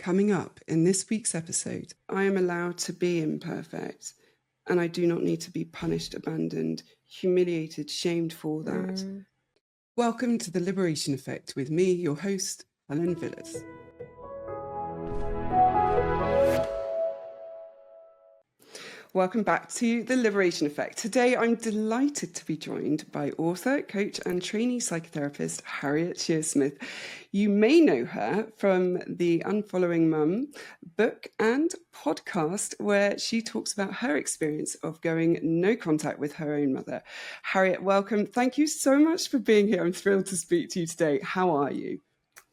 Coming up in this week's episode, I am allowed to be imperfect, and I do not need to be punished, abandoned, humiliated, shamed for that. Welcome to The Liberation Effect with me, your host, Helen Villas. Welcome back to The Liberation Effect. Today, I'm delighted to be joined by author, coach, and trainee psychotherapist Harriet Shearsmith. You may know her from the Unfollowing Mum book and podcast, where she talks about her experience of going no contact with her own mother. Harriet, welcome. Thank you so much for being here. I'm thrilled to speak to you today. How are you?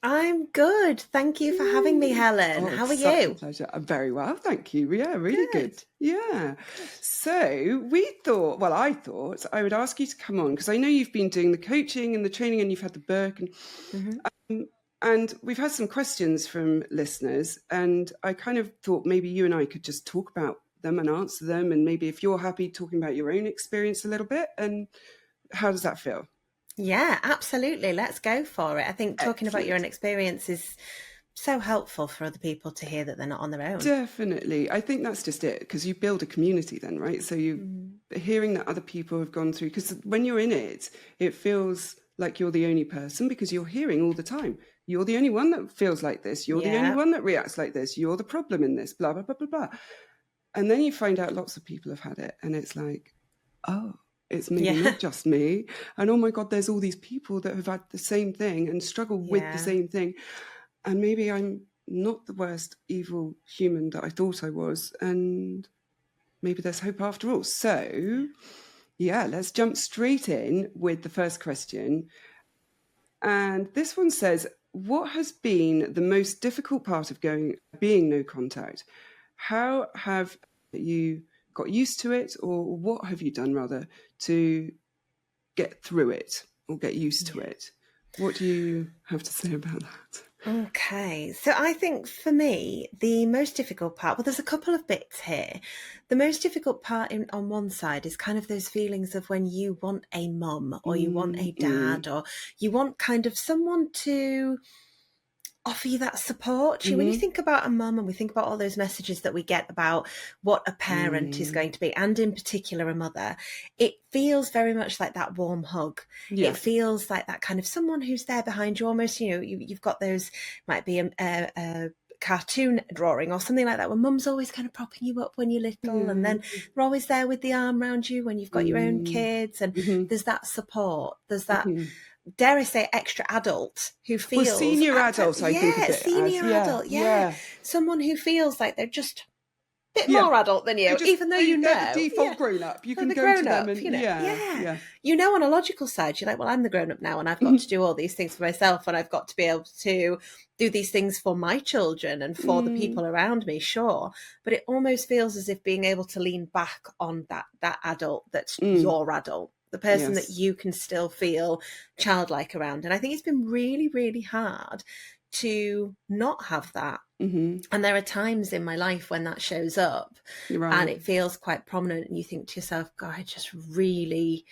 I'm good. Thank you for having me, Helen. How are you? A pleasure. I'm very well, thank you. Yeah, really good. Yeah. So I thought I would ask you to come on, because I know you've been doing the coaching and the training and you've had the book. And we've had some questions from listeners, and I kind of thought maybe you and I could just talk about them and answer them. And maybe if you're happy talking about your own experience a little bit, and how does that feel? Yeah, absolutely. Let's go for it. I think talking about your own experience is so helpful for other people to hear that they're not on their own. Definitely. I think that's just it, because you build a community then, right? So you hearing that other people have gone through, because when you're in it, it feels like you're the only person, because you're hearing all the time. You're the only one that feels like this. You're the only one that reacts like this. You're the problem in this, blah, blah, blah, blah, blah. And then you find out lots of people have had it, and it's like, oh, it's maybe not just me. And oh my God, there's all these people that have had the same thing and struggle with the same thing. And maybe I'm not the worst evil human that I thought I was. And maybe there's hope after all. So yeah, let's jump straight in with the first question. And this one says, what has been the most difficult part of being no contact? How have you got used to it, or what have you done rather to get through it or get used to it? What do you have to say about that? Okay, so I think for me, the most difficult part, well, there's a couple of bits here. The most difficult part on one side is kind of those feelings of when you want a mum or you want a dad or you want kind of someone to offer you that support. When you think about a mum, and we think about all those messages that we get about what a parent is going to be, and in particular a mother, it feels very much like that warm hug. It feels like that kind of someone who's there behind you almost, you've got those, might be a cartoon drawing or something like that, where mum's always kind of propping you up when you're little, and then they're always there with the arm around you when you've got your own kids, and there's that support, there's that dare I say, extra adult who feels... senior adult, I think of it senior as. adult, Someone who feels like they're just a bit more adult than you, even though they're the default grown-up. You can go to them and... on a logical side, you're like, well, I'm the grown-up now, and I've got to do all these things for myself, and I've got to be able to do these things for my children and for the people around me, sure. But it almost feels as if being able to lean back on that adult that's your adult, the person that you can still feel childlike around. And I think it's been really, really hard to not have that. And there are times in my life when that shows up and it feels quite prominent, and you think to yourself, God, I just really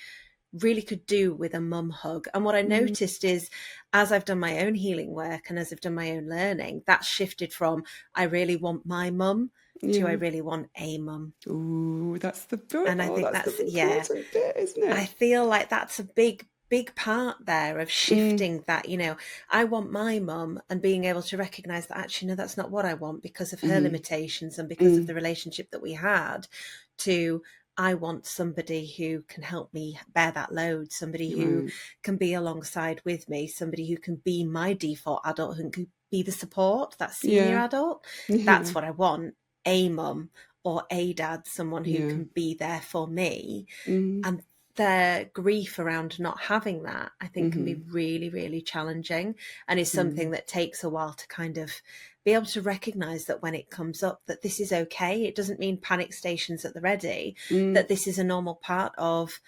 could do with a mum hug. And what I noticed is, as I've done my own healing work and as I've done my own learning, that's shifted from I really want my mum to I really want a mum. Ooh, that's the bit. And I think that's the important bit, isn't it? I feel like that's a big part there of shifting that, I want my mum, and being able to recognize that actually, no, that's not what I want, because of her limitations and because of the relationship that we had, to I want somebody who can help me bear that load, somebody who can be alongside with me, somebody who can be my default adult, who can be the support, that senior adult. That's what I want. A mum or a dad, someone who can be there for me. And the grief around not having that, I think, can be really, really challenging, and is something that takes a while to kind of be able to recognize that when it comes up, that this is okay. It doesn't mean panic stations at the ready, that this is a normal part of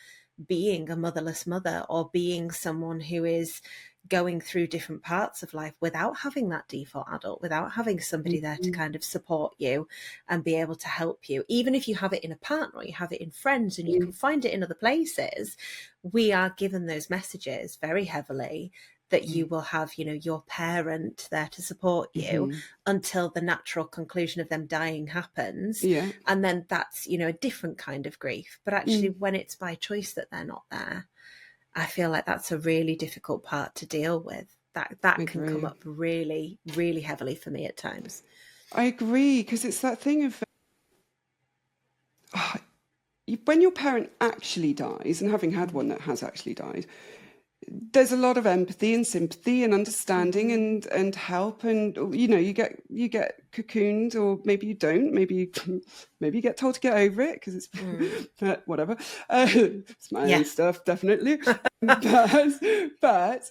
being a motherless mother, or being someone who is going through different parts of life without having that default adult, without having somebody there to kind of support you and be able to help you. Even if you have it in a partner, or you have it in friends, and you can find it in other places, we are given those messages very heavily that you will have, your parent there to support you until the natural conclusion of them dying happens. Yeah. And then that's, a different kind of grief. But actually, when it's by choice that they're not there, I feel like that's a really difficult part to deal with. That can come up really, really heavily for me at times. I agree, because it's that thing of when your parent actually dies, and having had one that has actually died, there's a lot of empathy and sympathy and understanding and help, and you get cocooned, or maybe you don't, maybe you get told to get over it because it's whatever. It's my own stuff, definitely. but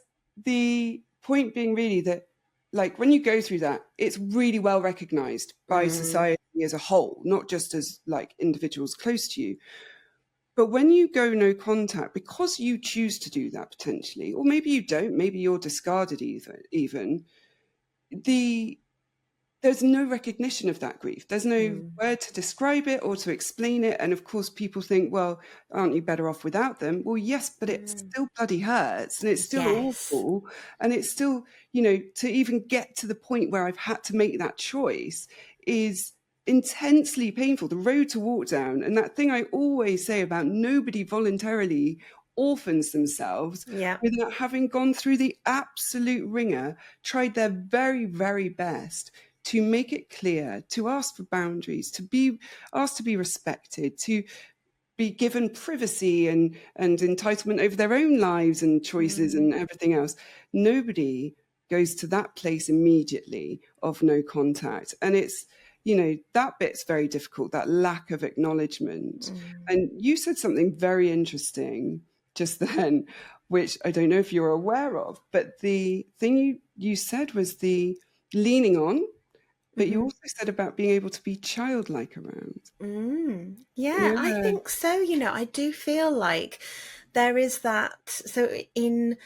the point being really that, like, when you go through that, it's really well recognized by society as a whole, not just as like individuals close to you. But when you go no contact, because you choose to do that potentially, or maybe you don't, maybe you're discarded even, there's no recognition of that grief. There's no word to describe it or to explain it. And of course, people think, well, aren't you better off without them? Well, yes, but it still bloody hurts, and it's still awful. And it's still, to even get to the point where I've had to make that choice is intensely painful. The road to walk down, and that thing I always say about nobody voluntarily orphans themselves without having gone through the absolute ringer, tried their very, very best to make it clear, to ask for boundaries, to be asked to be respected, to be given privacy and entitlement over their own lives and choices and everything else. Nobody goes to that place immediately of no contact. And it's, that bit's very difficult, that lack of acknowledgement. And you said something very interesting just then, which I don't know if you're aware of, but the thing you said was the leaning on, but you also said about being able to be childlike around. Yeah, I think so. I do feel like there is that. So in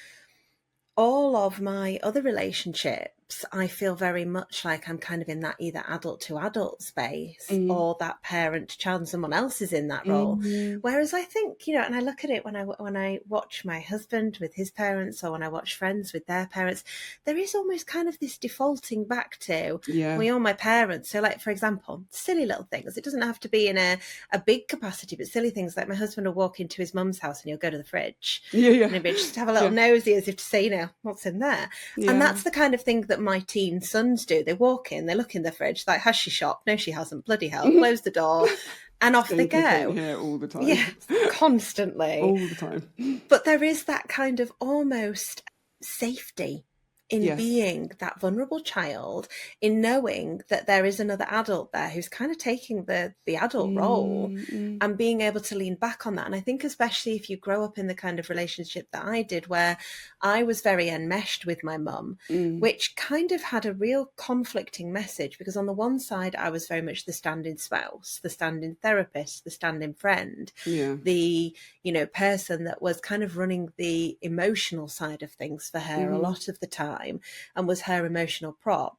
all of my other relationships, I feel very much like I'm kind of in that either adult to adult space or that parent to child, and someone else is in that role. Whereas I think, and I look at it when I watch my husband with his parents, or when I watch friends with their parents, there is almost kind of this defaulting back to, we are my parents. So like, for example, silly little things. It doesn't have to be in a big capacity, but silly things like my husband will walk into his mum's house and he'll go to the fridge and he'll be just have a little nosy as if to say, what's in there. And that's the kind of thing that my teen sons do. They walk in, they look in the fridge, like, has she shopped? No, she hasn't. Bloody hell. Close the door. And off they go. Here all the time. Yeah, constantly. All the time. But there is that kind of almost safety in being that vulnerable child, in knowing that there is another adult there who's kind of taking the adult role and being able to lean back on that. And I think especially if you grow up in the kind of relationship that I did, where I was very enmeshed with my mum, which kind of had a real conflicting message, because on the one side, I was very much the stand-in spouse, the stand-in therapist, the stand-in friend, the, person that was kind of running the emotional side of things for her a lot of the time, and was her emotional prop,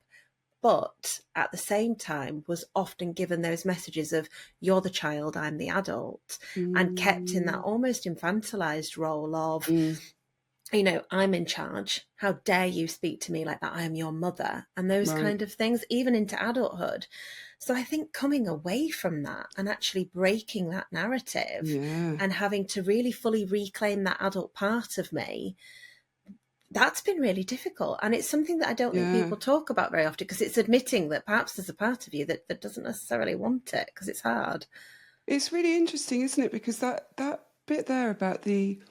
but at the same time was often given those messages of, you're the child, I'm the adult, and kept in that almost infantilized role of, I'm in charge. How dare you speak to me like that? I am your mother. And those kind of things, even into adulthood. So I think coming away from that and actually breaking that narrative and having to really fully reclaim that adult part of me, that's been really difficult. And it's something that I don't think people talk about very often, because it's admitting that perhaps there's a part of you that doesn't necessarily want it, because it's hard. It's really interesting, isn't it? Because that bit there about the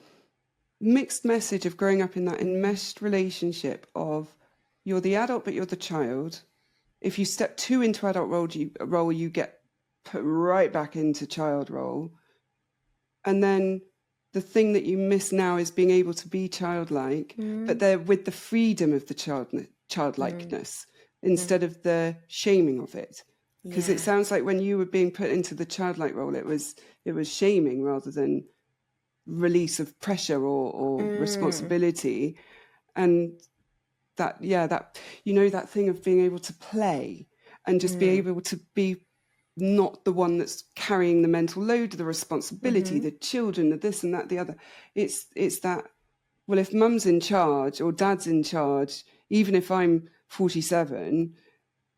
mixed message of growing up in that enmeshed relationship of, you're the adult, but you're the child. If you step too into adult role, you get put right back into child role. And then the thing that you miss now is being able to be childlike, but they're with the freedom of the childlikeness instead of the shaming of it. Because it sounds like when you were being put into the childlike role, it was shaming rather than release of pressure or responsibility. And that that thing of being able to play and just be able to be not the one that's carrying the mental load, the responsibility, the children, the this and that, the other. It's that well, if mum's in charge or dad's in charge, even if I'm 47,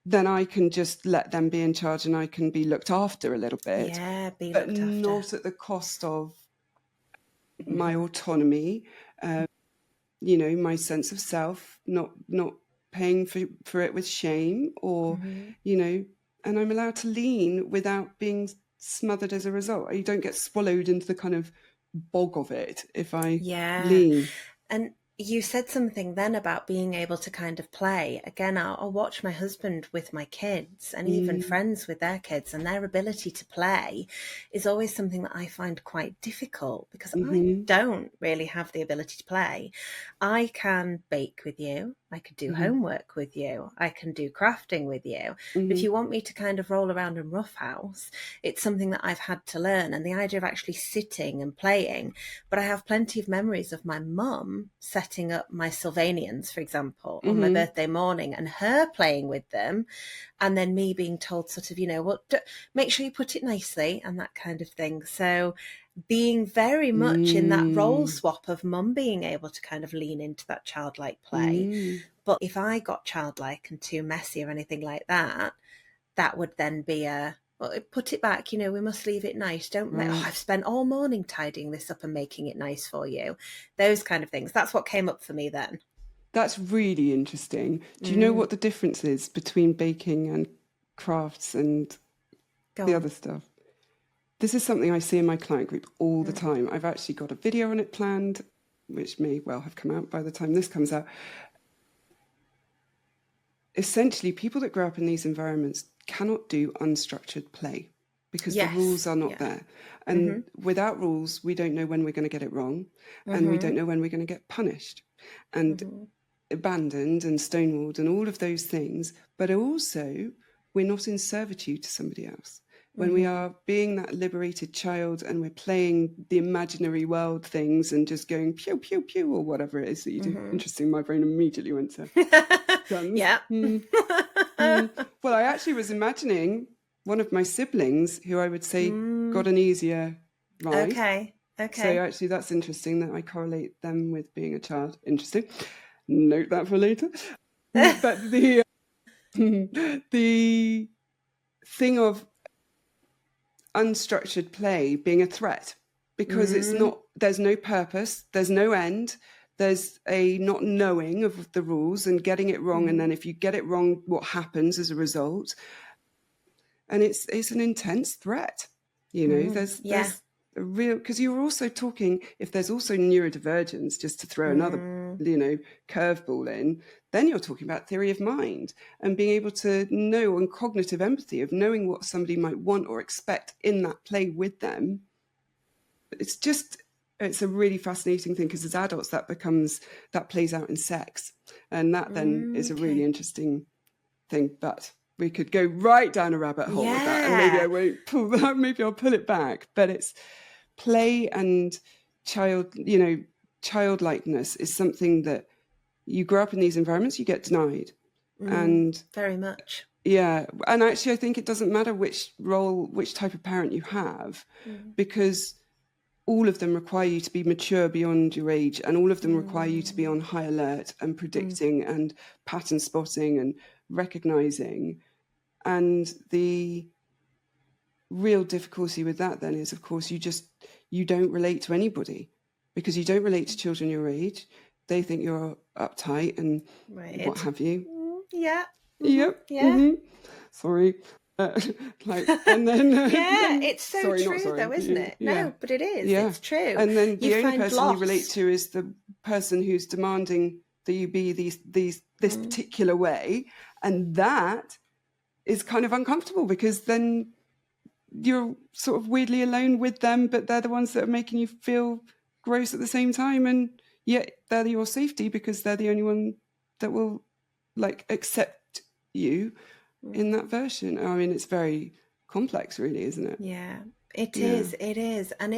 then I can just let them be in charge and I can be looked after a little bit, Yeah, be but looked after. not at the cost of my autonomy, you know, my sense of self, not paying for it with shame, or, you know, and I'm allowed to lean without being smothered as a result. You don't get swallowed into the kind of bog of it if I lean. And you said something then about being able to kind of play. Again, I'll watch my husband with my kids and even friends with their kids, and their ability to play is always something that I find quite difficult because I don't really have the ability to play. I can bake with you. I could do homework with you. I can do crafting with you. If you want me to kind of roll around and roughhouse, it's something that I've had to learn. And the idea of actually sitting and playing, but I have plenty of memories of my mum setting up my Sylvanians, for example, on my birthday morning, and her playing with them, and then me being told sort of, you know, well, make sure you put it nicely and that kind of thing. So being very much in that role swap of mum being able to kind of lean into that childlike play. But if I got childlike and too messy or anything like that, that would then be a, well, put it back, you know, we must leave it nice. Don't I've spent all morning tidying this up and making it nice for you. Those kind of things. That's what came up for me then. That's really interesting. Do you know what the difference is between baking and crafts and the other stuff? This is something I see in my client group all the time. I've actually got a video on it planned, which may well have come out by the time this comes out. Essentially, people that grow up in these environments cannot do unstructured play because the rules are not there. And without rules, we don't know when we're going to get it wrong, and we don't know when we're going to get punished and abandoned and stonewalled and all of those things. But also, we're not in servitude to somebody else. When we are being that liberated child and we're playing the imaginary world things and just going pew, pew, pew, or whatever it is that you do. Interesting, my brain immediately went to guns. Yeah. Well, I actually was imagining one of my siblings who I would say got an easier ride. Okay. So actually that's interesting that I correlate them with being a child. Interesting. Note that for later. But the thing of unstructured play being a threat, because it's not, there's no purpose, there's no end, there's a not knowing of the rules and getting it wrong, and then if you get it wrong, what happens as a result? And it's an intense threat, you know. There's a real, because you were also talking, if there's also neurodivergence, just to throw another, you know, curveball in, then you're talking about theory of mind and being able to know, and cognitive empathy of knowing what somebody might want or expect in that play with them. It's a really fascinating thing, because as adults that plays out in sex, and that then is a really interesting thing. But we could go right down a rabbit hole with that, and maybe I won't pull that, maybe I'll pull it back. But it's play and childlikeness is something that you grow up in these environments, you get denied. And very much. Yeah. And actually, I think it doesn't matter which type of parent you have, because all of them require you to be mature beyond your age, and all of them require you to be on high alert and predicting and pattern spotting and recognizing. And the real difficulty with that then is, of course, you don't relate to anybody, because you don't relate to children your age. They think you're uptight and what have you. Yeah. Yep. Sorry. And then it's so true though, isn't it? No, but it is. It's true. And then the only person you relate to is the person who's demanding that you be this particular way, and that is kind of uncomfortable, because then you're sort of weirdly alone with them, but they're the ones that are making you feel gross at the same time, and yet they're your safety because they're the only one that will accept you in that version. I mean, it's very complex, really, isn't it? Yeah, it is. And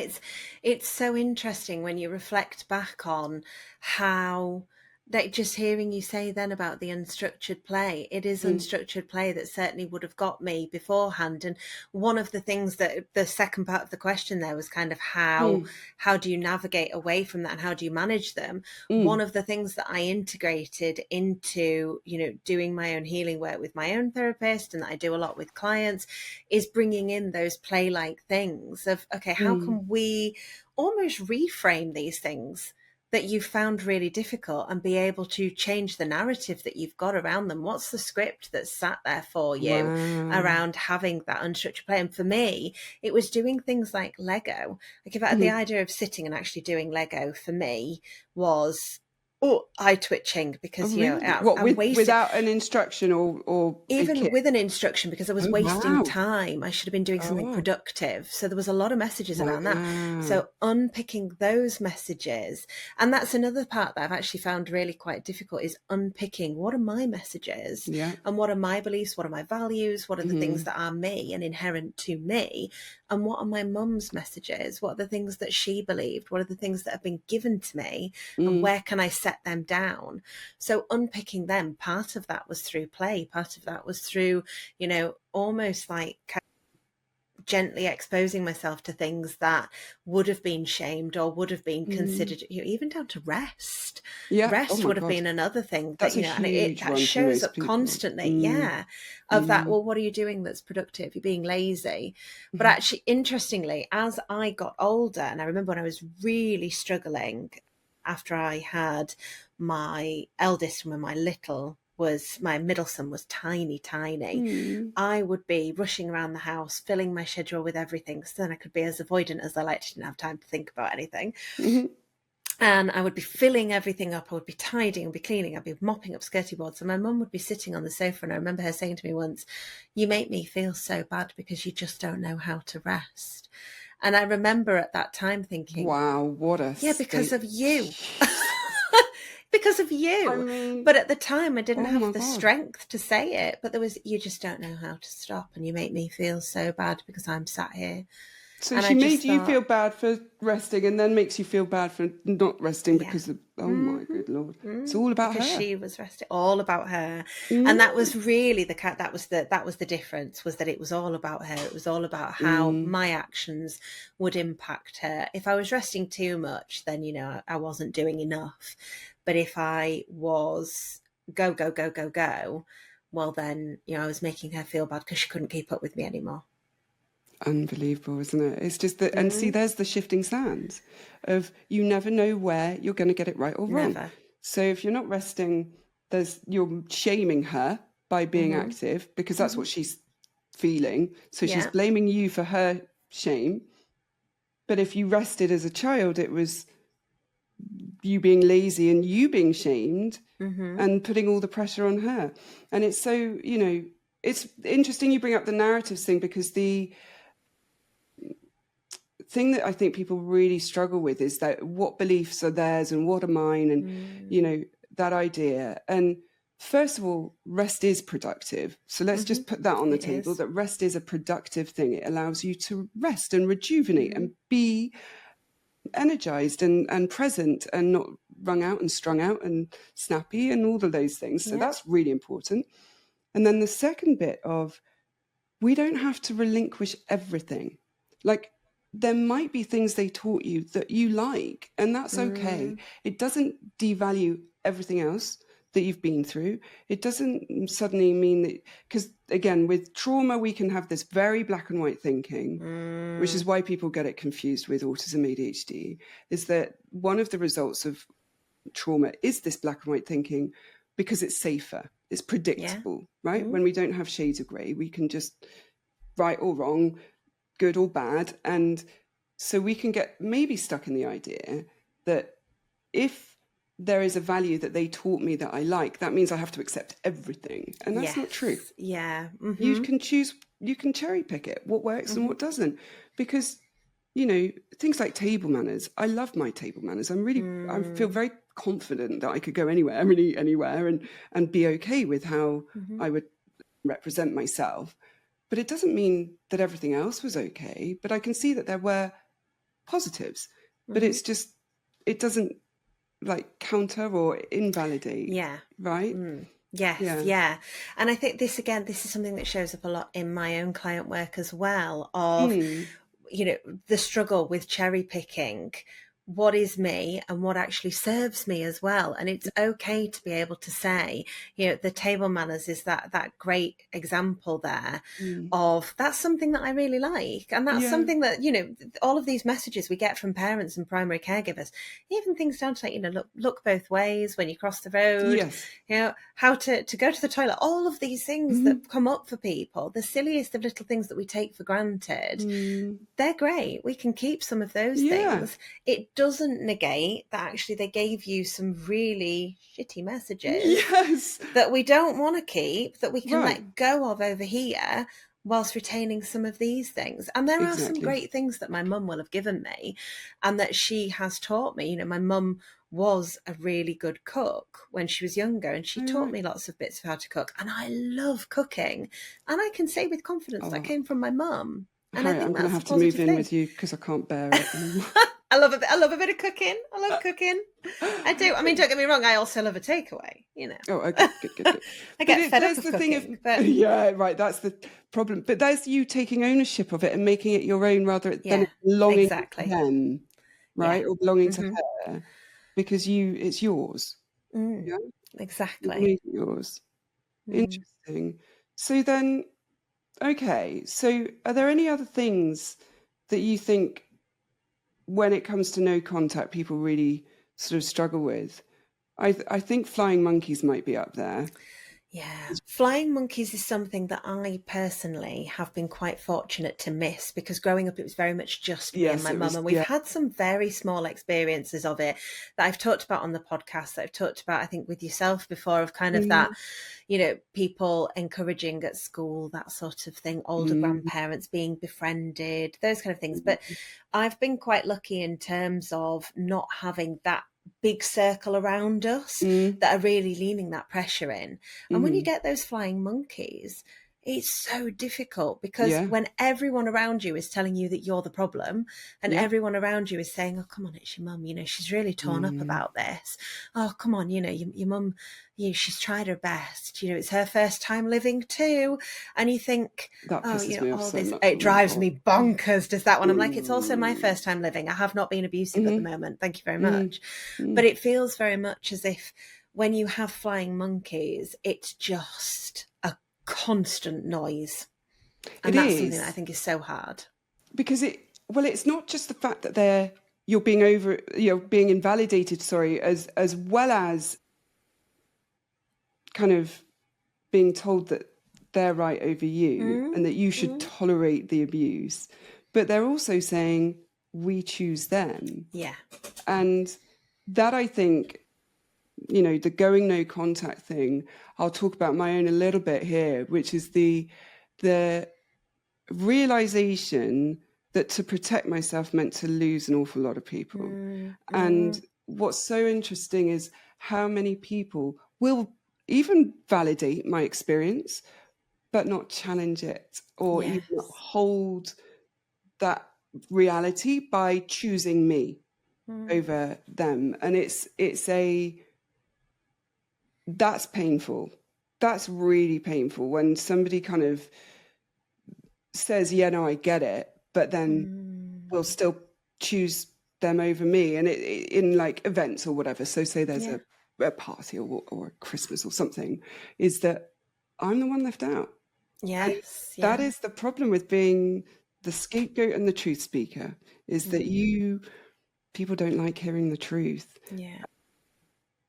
it's so interesting when you reflect back on how Like just hearing you say then about the unstructured play, it is Mm, unstructured play that certainly would have got me beforehand. And one of the things that the second part of the question there was kind of mm, how do you navigate away from that and how do you manage them? One mm, of the things that I integrated into, you know, doing my own healing work with my own therapist, and that I do a lot with clients, is bringing in those play-like things of, okay, how mm, can we almost reframe these things that you've found really difficult and be able to change the narrative that you've got around them? What's the script that's sat there for you wow. around having that unstructured play? And for me, it was doing things like Lego. Like if the Mm. idea of sitting and actually doing Lego for me was eye twitching, Oh, because, you know, really? What, I'm wasting, without an instruction or a even kit? with an instruction, because I was Oh, wasting wow. time. I should have been doing something Oh, productive. So there was a lot of messages around that. wow. So unpicking those messages, and that's another part that I've actually found really quite difficult, is unpicking what are my messages Yeah. and what are my beliefs, what are my values, what are the things Mm, that are me and inherent to me, and what are my mum's messages, what are the things that she believed, what are the things that have been given to me, and mm, where can I set them down? So unpicking them, part of that was through play, part of that was through, you know, almost like gently exposing myself to things that would have been shamed or would have been mm. considered, you know, even down to rest. Yeah. Oh Rest my would have God. been another thing that, That's a you know, and it huge that one for shows most up people. constantly. Mm, Yeah. Of that, mm, well, what are you doing that's productive? You're being lazy. But mhm, actually, interestingly, as I got older, and I remember when I was really struggling after I had my eldest, when my middle son was tiny, mm, I would be rushing around the house, filling my schedule with everything, so then I could be as avoidant as I liked, didn't have time to think about anything. mhm. And I would be filling everything up. I would be tidying, I'd be cleaning, I'd be mopping up skirty boards. And my mum would be sitting on the sofa. And I remember her saying to me once, "You make me feel so bad because you just don't know how to rest." And I remember at that time thinking, Wow. What a yeah, because state. of you. Jesus. Because of I you. mean, But at the time, I didn't oh have my the God. strength to say it. But there was, you just don't know how to stop. And you make me feel so bad because I'm sat here. So And I she just made you feel thought, bad for resting and then makes you feel bad for not resting yeah. because of, oh my hmm good Lord. It's all about Because her. she was resting, all about her. And that Mm, was really that was the difference, was that it was all about her. It was all about how mm, my actions would impact her. If I was resting too much, then, you know, I wasn't doing enough. But if I was go, go, go, go, go, well, then, you know, I was making her feel bad because she couldn't keep up with me anymore. unbelievable, isn't it? It's just that, and see, Mm, there's the shifting sands of you never know where you're going to get it right or wrong. never. So if you're not resting, you're shaming her by being hmm active because that's hmm what she's feeling. So she's Yeah. blaming you for her shame. But if you rested as a child, it was you being lazy and you being shamed hmm and putting all the pressure on her. And it's so, it's interesting you bring up the narratives thing because the thing that I think people really struggle with is that what beliefs are theirs and what are mine, and mm that idea. And first of all, rest is productive. So let's hmm just put that on the It table, is. that rest is a productive thing. It allows you to rest and rejuvenate Mm-hmm. and be energized and present and not wrung out and strung out and snappy and all of those things. So Yeah. that's really important. And then the second bit of, we don't have to relinquish everything. Like, there might be things they taught you that you like, and that's okay. Mm, It doesn't devalue everything else that you've been through. It doesn't suddenly mean that, because again, with trauma, we can have this very black and white thinking, which is mm, why people get it confused with autism, ADHD, is that one of the results of trauma is this black and white thinking because it's safer, it's yeah. predictable, right? Mm, When we don't have shades of grey, we can just right or wrong, good or bad. And so we can get maybe stuck in the idea that if there is a value that they taught me that I like, that means I have to accept everything. And that's not true. yes. Yeah. You Mm-hmm. can choose, you can cherry pick it, what works and Mm-hmm. what doesn't. Because, things like table manners, I love my table manners. I feel Mm, very confident that I could go anywhere, really anywhere, and be okay with how mm-hmm. I would represent myself. But it doesn't mean that everything else was okay. But I can see that there were positives. But Mm-hmm. it's just, it doesn't like counter or invalidate, Yeah. right? Yes, Yeah. yeah. And I think this is something that shows up a lot in my own client work as well, of, the struggle with cherry picking what is me and what actually serves me as well. And it's okay to be able to say, the table manners is that great example there of, that's something that I really like. And that's something that, all of these messages we get from parents and primary caregivers, even things down to like, look both ways when you cross the road, Yes. how to go to the toilet, all of these things that come up for people, the silliest of little things that we take for granted. They're great. We can keep some of those things. It doesn't negate that actually they gave you some really shitty messages that we don't want to keep, that we can let go of over here, whilst retaining some of these things. And there are some great things that my mum will have given me and that she has taught me. My mum was a really good cook when she was younger, and she taught me lots of bits of how to cook. And I love cooking. And I can say with confidence that came from my mum. And Harriet, I think I'm going to that's have to move in with you because I can't bear it anymore. I love a bit of cooking. I love cooking. I do. I mean, don't get me wrong. I also love a takeaway, Oh, okay, good. I get fed up with cooking. Yeah, right. That's the problem. But there's you taking ownership of it and making it your own rather than belonging to them, right? Or belonging to her, because it's yours. Yeah? Exactly. You made it yours. Interesting. So then, okay. So are there any other things that you think, when it comes to no contact, people really sort of struggle with? I think flying monkeys might be up there. Yeah. Flying monkeys is something that I personally have been quite fortunate to miss, because growing up it was very much just me and my mum, and we've had some very small experiences of it that I've talked about on the podcast, that I've talked about, I think, with yourself before, of kind of that, people encouraging at school, that sort of thing, older grandparents being befriended, those kind of things. But I've been quite lucky in terms of not having that big circle around us that are really leaning that pressure in. And when you get those flying monkeys, it's so difficult, because when everyone around you is telling you that you're the problem, and everyone around you is saying, oh, come on, it's your mum, she's really torn up about this. Oh, come on, your mum, she's tried her best. It's her first time living too. And you think, that pisses me off all so this, much. it drives me bonkers, does that one. I'm like, it's also my first time living. I have not been abusive at the moment. Thank you very much. But it feels very much as if when you have flying monkeys, it's just a constant noise. And that's something that I think is so hard. Because it's not just the fact that you're being invalidated, as well as kind of being told that they're right over you and that you should tolerate the abuse. But they're also saying, we choose them. Yeah. And that, I think, the going no contact thing, I'll talk about my own a little bit here, which is the realization that to protect myself meant to lose an awful lot of people. And what's so interesting is how many people will even validate my experience, but not challenge it, or even hold that reality by choosing me over them. And that's painful. That's really painful when somebody kind of says, yeah, no, I get it, but then will still choose them over me. And in like events or whatever. So say there's a party or a Christmas or something, is that I'm the one left out. Yes. That is the problem with being the scapegoat and the truth speaker, is that people don't like hearing the truth. Yeah.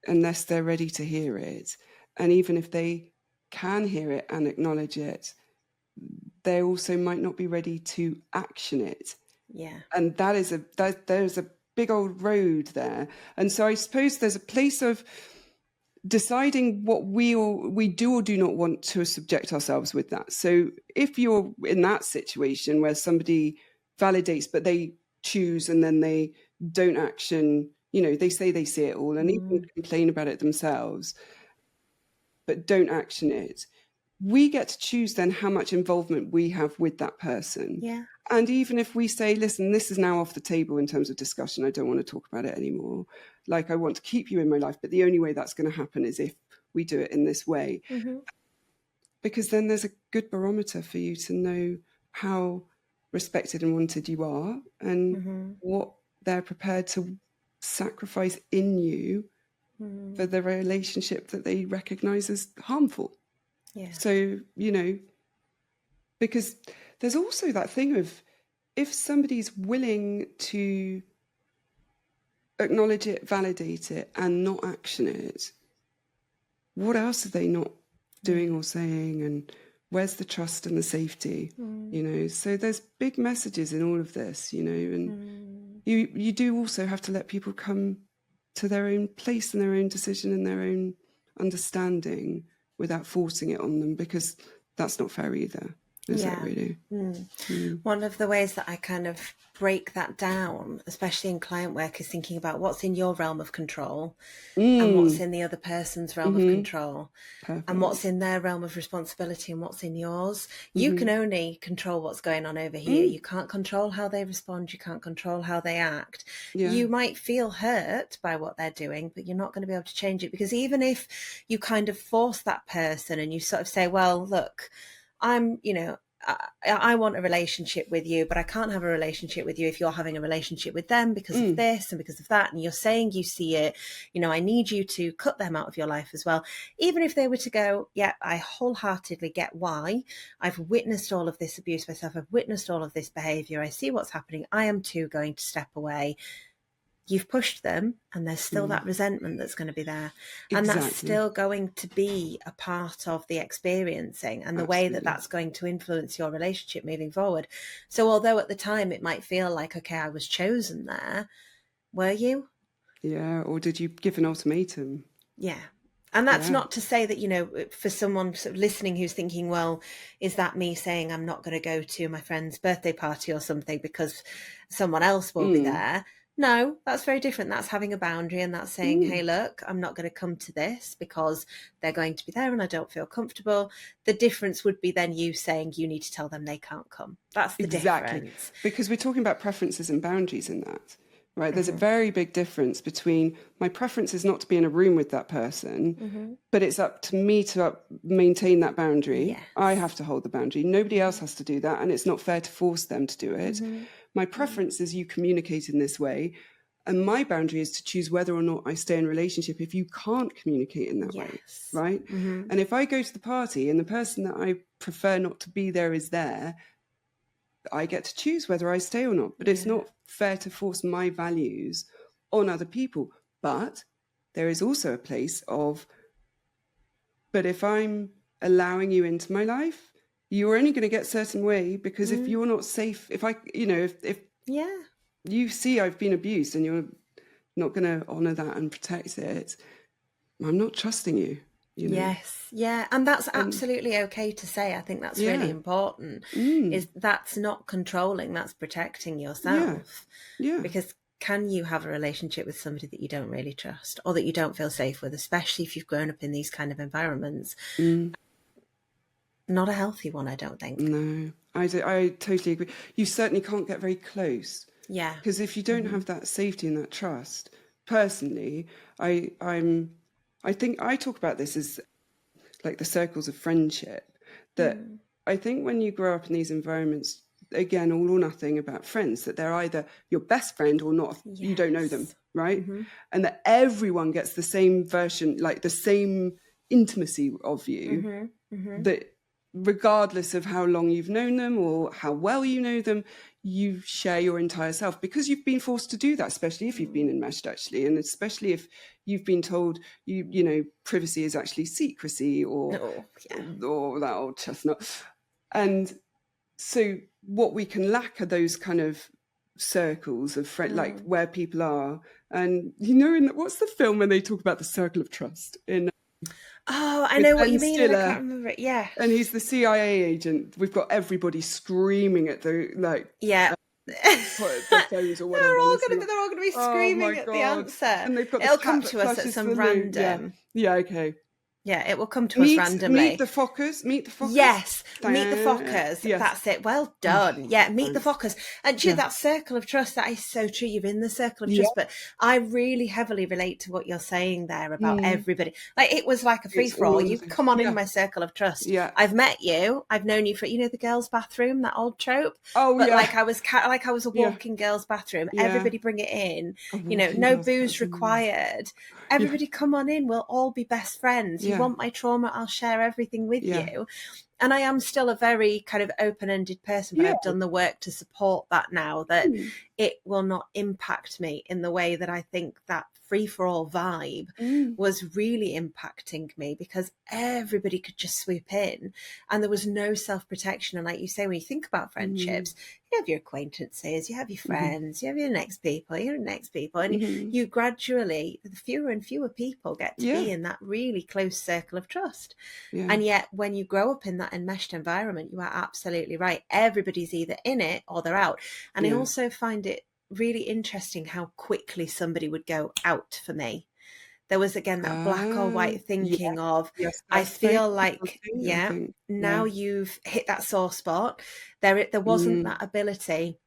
Unless they're ready to hear it. And even if they can hear it and acknowledge it, they also might not be ready to action it. Yeah. And there's a big old road there. And so I suppose there's a place of deciding what we do or do not want to subject ourselves with that. So if you're in that situation where somebody validates, but they choose and then they don't action, they say they see it all and even complain about it themselves, but don't action it, we get to choose then how much involvement we have with that person. Yeah. And even if we say, listen, this is now off the table in terms of discussion, I don't want to talk about it anymore. Like, I want to keep you in my life, but the only way that's going to happen is if we do it in this way. Because then there's a good barometer for you to know how respected and wanted you are, and what they're prepared to sacrifice in you for the relationship that they recognize as harmful. So, you know, because there's also that thing of, if somebody's willing to acknowledge it, validate it, and not action it, what else are they not doing or saying? And where's the trust and the safety? You know, so there's big messages in all of this, you know, and you do also have to let people come to their own place and their own decision and their own understanding without forcing it on them, because that's not fair either. Is it really? One of the ways that I kind of break that down, especially in client work, is thinking about what's in your realm of control and what's in the other person's realm of control. Perfect. And what's in their realm of responsibility and what's in yours. You can only control what's going on over here. You can't control how they respond. You can't control how they act. You might feel hurt by what they're doing, but you're not going to be able to change it, because even if you kind of force that person and you sort of say, well, look, I want a relationship with you, but I can't have a relationship with you if you're having a relationship with them because of this and because of that. And you're saying you see it, you know, I need you to cut them out of your life as well. Even if they were to go, yeah, I wholeheartedly get why. I've witnessed all of this abuse myself. I've witnessed all of this behavior. I see what's happening. I am too going to step away. You've pushed them, and there's still that resentment that's going to be there. And that's still going to be a part of the experiencing and the way that that's going to influence your relationship moving forward. So although at the time it might feel like, okay, I was chosen there, were you? Yeah, or did you give an ultimatum? Yeah. And that's not to say that, you know, for someone sort of listening who's thinking, well, is that me saying I'm not going to go to my friend's birthday party or something because someone else will be there? No, that's very different. That's having a boundary, and that's saying, hey, look, I'm not going to come to this because they're going to be there and I don't feel comfortable. The difference would be then you saying you need to tell them they can't come. That's the difference. Because we're talking about preferences and boundaries in that, right? There's a very big difference between my preference is not to be in a room with that person, but it's up to me to maintain that boundary. Yes. I have to hold the boundary. Nobody else has to do that, and it's not fair to force them to do it. My preference is you communicate in this way, and my boundary is to choose whether or not I stay in a relationship if you can't communicate in that way, right? And if I go to the party and the person that I prefer not to be there is there, I get to choose whether I stay or not. But it's not fair to force my values on other people. But there is also a place of, but if I'm allowing you into my life, you're only going to get a certain way, because if you're not safe, if I, you know, if you see I've been abused and you're not going to honour that and protect it, I'm not trusting you. You know? Yes, yeah, and that's absolutely okay to say. I think that's really important. Is that's not controlling, that's protecting yourself. Yeah. Because can you have a relationship with somebody that you don't really trust or that you don't feel safe with, especially if you've grown up in these kind of environments? Not a healthy one, I don't think. No, I totally agree. You certainly can't get very close. Yeah. Because if you don't have that safety and that trust, personally, I think I talk about this as like the circles of friendship, that I think when you grow up in these environments, again, all or nothing about friends, that they're either your best friend or not, you don't know them, right? And that everyone gets the same version, like the same intimacy of you, that regardless of how long you've known them or how well you know them, you share your entire self, because you've been forced to do that, especially if you've been enmeshed, actually, and especially if you've been told you know privacy is actually secrecy, or that old chestnut. And so what we can lack are those kind of circles of like where people are. And you know, what's the film when they talk about the circle of trust in Oh, I know what you mean. I can't remember it. Yeah. And he's the CIA agent. We've got everybody screaming at the the phones or whatever. They're all going to be screaming at the answer. And they've got It'll come to us at some random. Yeah. Okay. Yeah, it will come to us randomly. Meet the Fockers. Meet the Fockers. Yes, meet the Fockers. Yes. That's it. Well done. Yeah, meet the Thanks. Fockers. And that circle of trust, that is so true. You're in the circle of trust. But I really heavily relate to what you're saying there about everybody. Like, it was like a free-for-all. You come on in my circle of trust. Yeah. I've met you. I've known you for, the girls' bathroom, that old trope. Oh, but yeah. like I was a walking girls' bathroom. Everybody bring it in. No booze required. Everybody come on in. We'll all be best friends. You want my trauma, I'll share everything with you. And I am still a very kind of open-ended person, but I've done the work to support that now, that it will not impact me in the way that I think that free-for-all vibe was really impacting me, because everybody could just swoop in and there was no self-protection. And like you say, when you think about friendships, you have your acquaintances, you have your friends, you have your next people, and you gradually, the fewer and fewer people get to be in that really close circle of trust. And yet when you grow up in that enmeshed environment, you are absolutely right, everybody's either in it or they're out. And I also find it really interesting how quickly somebody would go out for me. There was, again, that black or white thinking of, I feel like, now you've hit that sore spot. There wasn't that ability.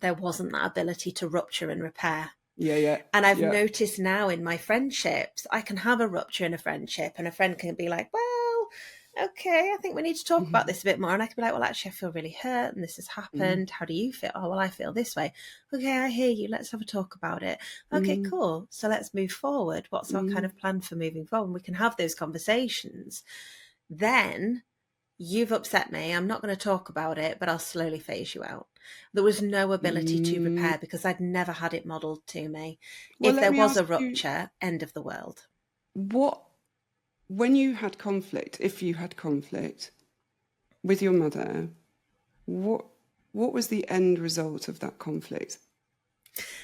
There wasn't that ability to rupture and repair. And I've noticed now in my friendships, I can have a rupture in a friendship and a friend can be like, well, okay, I think we need to talk about this a bit more. And I can be like, well, actually, I feel really hurt and this has happened. How do you feel? Oh, well, I feel this way. Okay, I hear you. Let's have a talk about it. Okay, cool. So let's move forward. What's our kind of plan for moving forward? We can have those conversations. Then, you've upset me. I'm not going to talk about it, but I'll slowly phase you out. There was no ability to prepare because I'd never had it modelled to me. Well, if there was a rupture, end of the world. When you had conflict, if you had conflict with your mother, what was the end result of that conflict?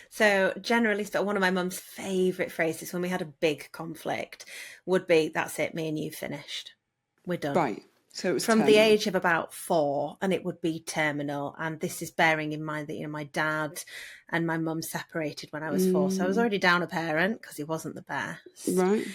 So generally, one of my mum's favourite phrases when we had a big conflict would be, that's it, me and you finished. We're done. Right. So it was from terminal. The age of about 4, and it would be terminal. And this is bearing in mind that, my dad and my mum separated when I was 4. So I was already down a parent because he wasn't the best. Right.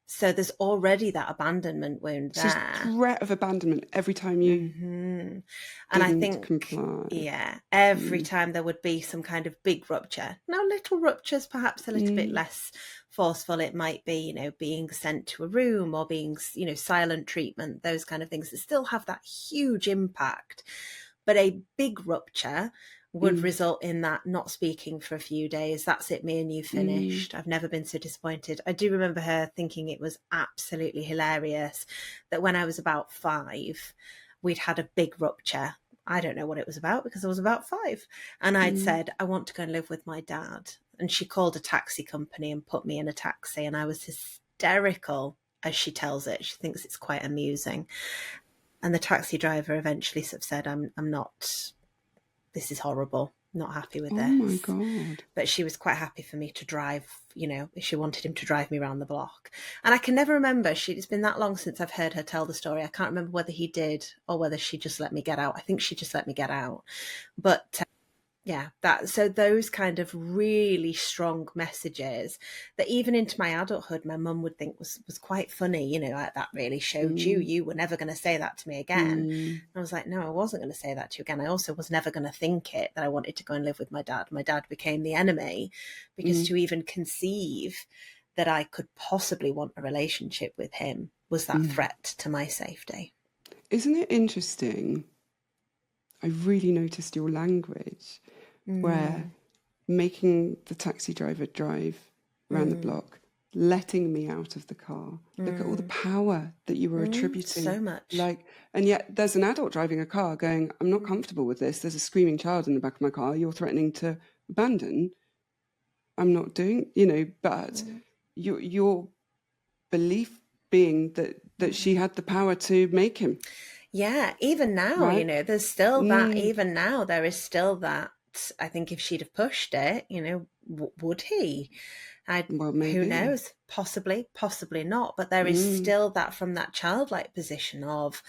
So there's already that abandonment wound there. It's threat of abandonment every time you and I think comply. Every time there would be some kind of big rupture. Now, little ruptures, perhaps a little bit less forceful. It might be, being sent to a room or being, silent treatment, those kind of things that still have that huge impact. But a big rupture would result in that not speaking for a few days. That's it, me and you finished. I've never been so disappointed. I do remember her thinking it was absolutely hilarious that when I was about 5, we'd had a big rupture. I don't know what it was about because I was about 5. And I'd said, I want to go and live with my dad. And she called a taxi company and put me in a taxi. And I was hysterical, as she tells it. She thinks it's quite amusing. And the taxi driver eventually sort of said, I'm not... this is horrible, not happy with this. Oh my God. But she was quite happy for me to drive, she wanted him to drive me around the block. And I can never remember, it's been that long since I've heard her tell the story. I can't remember whether he did or whether she just let me get out. I think she just let me get out. But so those kind of really strong messages that even into my adulthood, my mum would think was quite funny, like, that really showed you were never going to say that to me again. And I was like, no, I wasn't going to say that to you again. I also was never going to think it, that I wanted to go and live with my dad. My dad became the enemy because to even conceive that I could possibly want a relationship with him was that threat to my safety. Isn't it interesting? I really noticed your language. Where making the taxi driver drive around the block, letting me out of the car. Look at all the power that you were attributing. So much. And yet there's an adult driving a car going, I'm not comfortable with this. There's a screaming child in the back of my car. You're threatening to abandon. I'm not doing, but your belief being that she had the power to make him. Yeah, even now, right? There's still that, even now, there is still that. I think if she'd have pushed it, would he? Well, maybe. Who knows? Possibly not. But there is still that from that childlike position of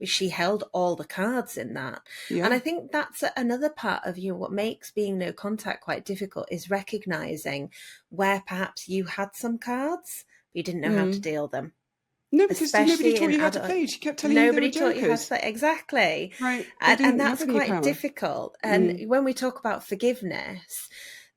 she held all the cards in that. Yeah. And I think that's another part of what makes being no contact quite difficult is recognizing where perhaps you had some cards, but you didn't know how to deal them. No, because nobody especially taught in you how to adult. play. She kept telling you they were Nobody taught you how to jokers. play. Exactly. Right. They And didn't have that's any quite power. difficult. And when we talk about forgiveness,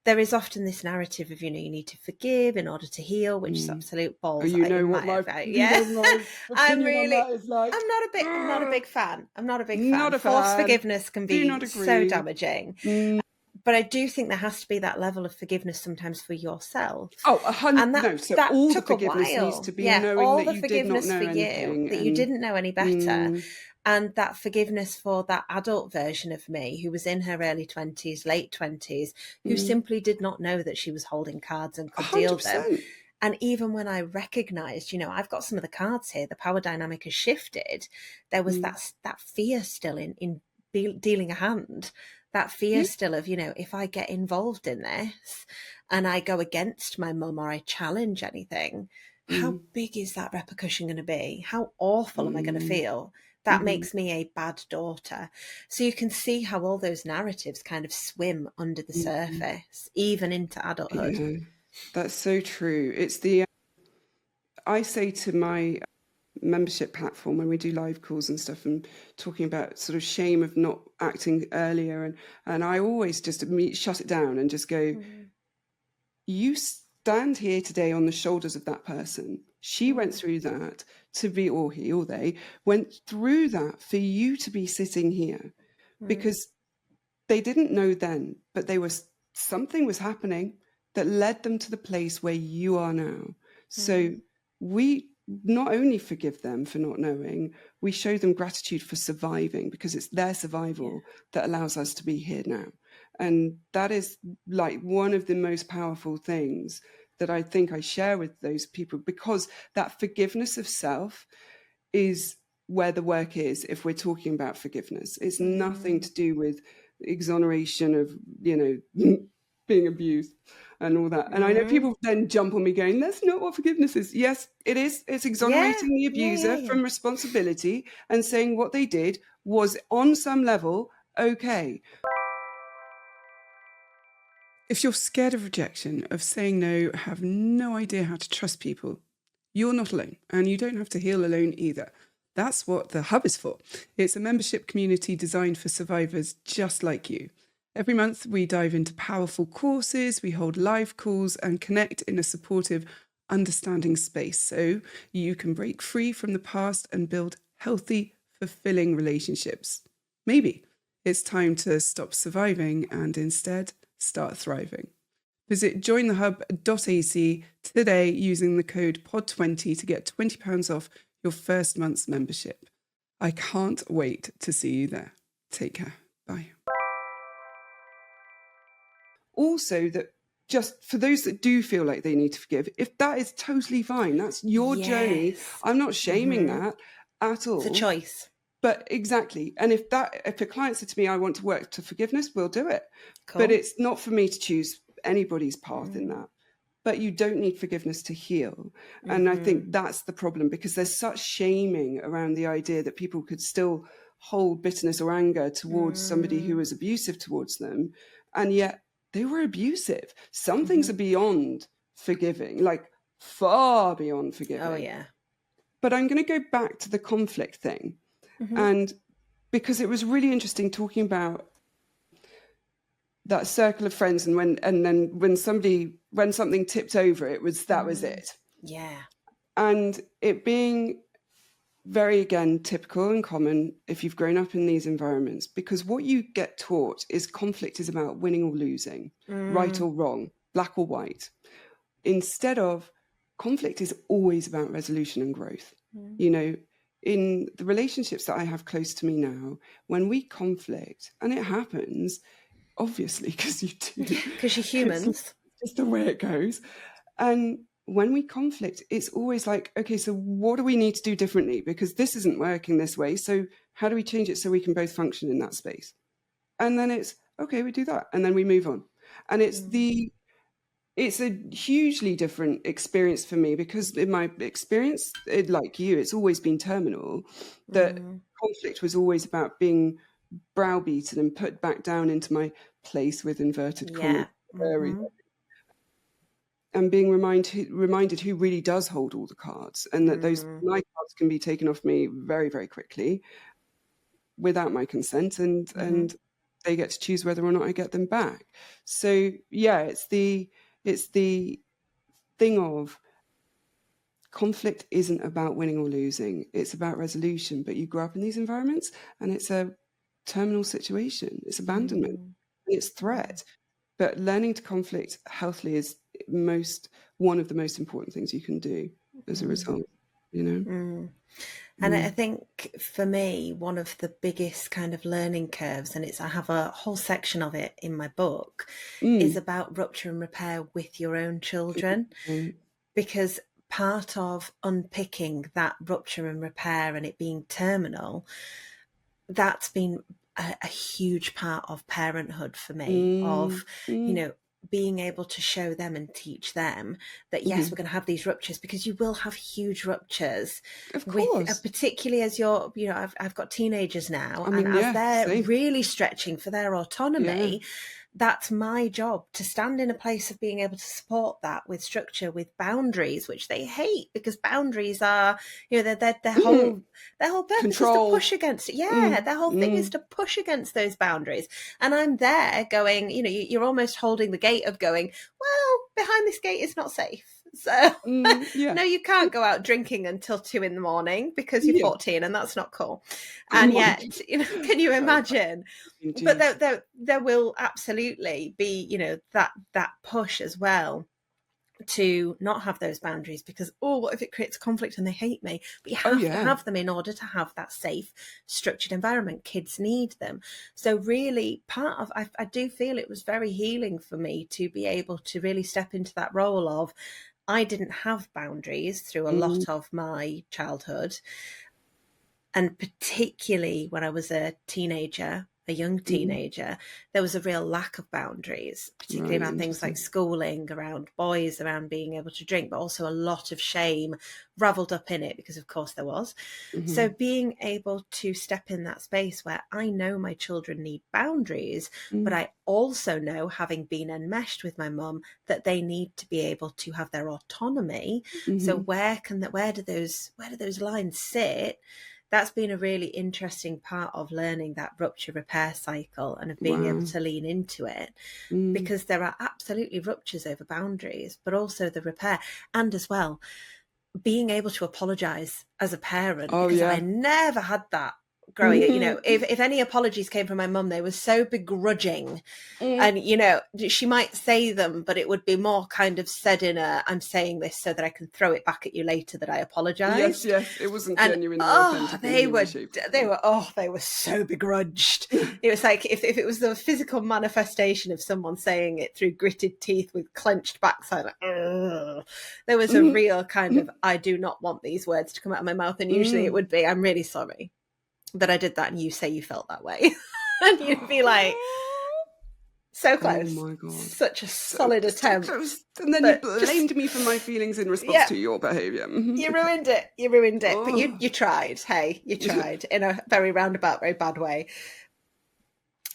there is often this narrative of, you need to forgive in order to heal, which is absolute Oh, balls. you know In what my, my yeah, opinion on really, that is like. I'm not a big fan. I'm not a big fan. Not a False fan. forgiveness can Do be not so agree. damaging. But I do think there has to be that level of forgiveness sometimes for yourself. Oh, And no. So that all the took a forgiveness needs while. to be Yeah, knowing all that the you did not forgiveness know for you, anything, that you and didn't know any better. And that forgiveness for that adult version of me who was in her early 20s, late 20s, who simply did not know that she was holding cards and could deal them. 100%. And even when I recognized, I've got some of the cards here, the power dynamic has shifted. There was that fear still in dealing a hand, that fear Yeah. still of, if I get involved in this and I go against my mum or I challenge anything, how big is that repercussion going to be? How awful am I going to feel? That makes me a bad daughter. So you can see how all those narratives kind of swim under the surface, even into adulthood. Yeah, that's so true. I say to my membership platform when we do live calls and stuff and talking about sort of shame of not acting earlier, and I always just shut it down and just go, you stand here today on the shoulders of that person. She went through that to be, or he or they went through that for you to be sitting here, because they didn't know then, but something was happening that led them to the place where you are now. So we not only forgive them for not knowing, we show them gratitude for surviving, because it's their survival that allows us to be here now. And that is like one of the most powerful things that I think I share with those people, because that forgiveness of self is where the work is. If we're talking about forgiveness, it's nothing to do with exoneration of, being abused and all that. And I know people then jump on me going, that's not what forgiveness is. Yes, it is. It's exonerating the abuser from responsibility and saying what they did was on some level okay. If you're scared of rejection, of saying no, have no idea how to trust people, you're not alone, and you don't have to heal alone either. That's what the Hub is for. It's a membership community designed for survivors just like you. Every month, we dive into powerful courses, we hold live calls, and connect in a supportive, understanding space so you can break free from the past and build healthy, fulfilling relationships. Maybe it's time to stop surviving and instead start thriving. Visit jointhehub.ac today using the code POD20 to get £20 off your first month's membership. I can't wait to see you there. Take care. Bye. Also, that just for those that do feel like they need to forgive, if that is totally fine, that's your journey. I'm not shaming that at all. It's a choice. But exactly. And if a client said to me, I want to work to forgiveness, we'll do it. Cool. But it's not for me to choose anybody's path in that. But you don't need forgiveness to heal. And I think that's the problem, because there's such shaming around the idea that people could still hold bitterness or anger towards somebody who was abusive towards them. And yet they were abusive. Some things are beyond forgiving, like far beyond forgiving. Oh, yeah. But I'm going to go back to the conflict thing. And because it was really interesting talking about that circle of friends, and then when something tipped over, that was it. Yeah. And it being very, again, typical and common if you've grown up in these environments, because what you get taught is conflict is about winning or losing, right or wrong, black or white, instead of conflict is always about resolution and growth. In the relationships that I have close to me now, when we conflict, and it happens, obviously, because you do. Because you're humans. It's just the way it goes. And when we conflict, it's always like, okay, so what do we need to do differently? Because this isn't working this way. So how do we change it so we can both function in that space? And then it's, okay, we do that. And then we move on. And it's a hugely different experience for me, because in my experience, like you, it's always been terminal, that conflict was always about being browbeaten and put back down into my place with inverted commas. and being reminded who really does hold all the cards, and that my cards can be taken off me very, very quickly without my consent, and they get to choose whether or not I get them back. So yeah, it's the thing of conflict isn't about winning or losing, it's about resolution. But you grow up in these environments and it's a terminal situation, it's abandonment, and it's threat. But learning to conflict healthily is one of the most important things you can do as a result, you know. And I think for me, one of the biggest kind of learning curves, and I have a whole section of it in my book, is about rupture and repair with your own children. Because part of unpicking that rupture and repair and it being terminal, that's been a huge part of parenthood for me, of, you know, being able to show them and teach them that, yes, we're going to have these ruptures, because you will have huge ruptures. Of course. With, particularly as you're, you know, I've got teenagers now, I mean, and as they're same. really stretching for their autonomy, that's my job, to stand in a place of being able to support that with structure, with boundaries, which they hate, because boundaries are, you know, their whole purpose Control. is to push against it. Yeah, their whole thing is to push against those boundaries. And I'm there going, you know, you're almost holding the gate of going, well, behind this gate is not safe. So no, you can't go out drinking until 2 a.m. because you're 14, and that's not cool. And yet, you know, can you imagine? But there will absolutely be, you know, that push as well to not have those boundaries, because, what if it creates conflict and they hate me? But you have to have them in order to have that safe, structured environment. Kids need them. So really, part of, I do feel it was very healing for me to be able to really step into that role of, I didn't have boundaries through a lot of my childhood. And particularly when I was a teenager, a young teenager, there was a real lack of boundaries, particularly around things like schooling, around boys, around being able to drink, but also a lot of shame raveled up in it, because of course there was. So being able to step in that space where I know my children need boundaries, but I also know, having been enmeshed with my mum, that they need to be able to have their autonomy. So where do those lines sit? That's been a really interesting part of learning that rupture repair cycle, and of being able to lean into it, because there are absolutely ruptures over boundaries, but also the repair, and as well being able to apologize as a parent, because I never had that growing up. You know, if any apologies came from my mum, they were so begrudging, and, you know, she might say them, but it would be more kind of said in a, I'm saying this so that I can throw it back at you later that I apologized. Yes, it wasn't genuine. They were so begrudged. It was like if it was the physical manifestation of someone saying it through gritted teeth with clenched backside, like, there was a real kind of, I do not want these words to come out of my mouth. And usually it would be, I'm really sorry that I did that, and you say you felt that way. And you'd be like, so close. Oh my God. Such a solid attempt. Close. And then you blamed me for my feelings in response to your behaviour. You ruined it. But you tried. Hey, you tried in a very roundabout, very bad way.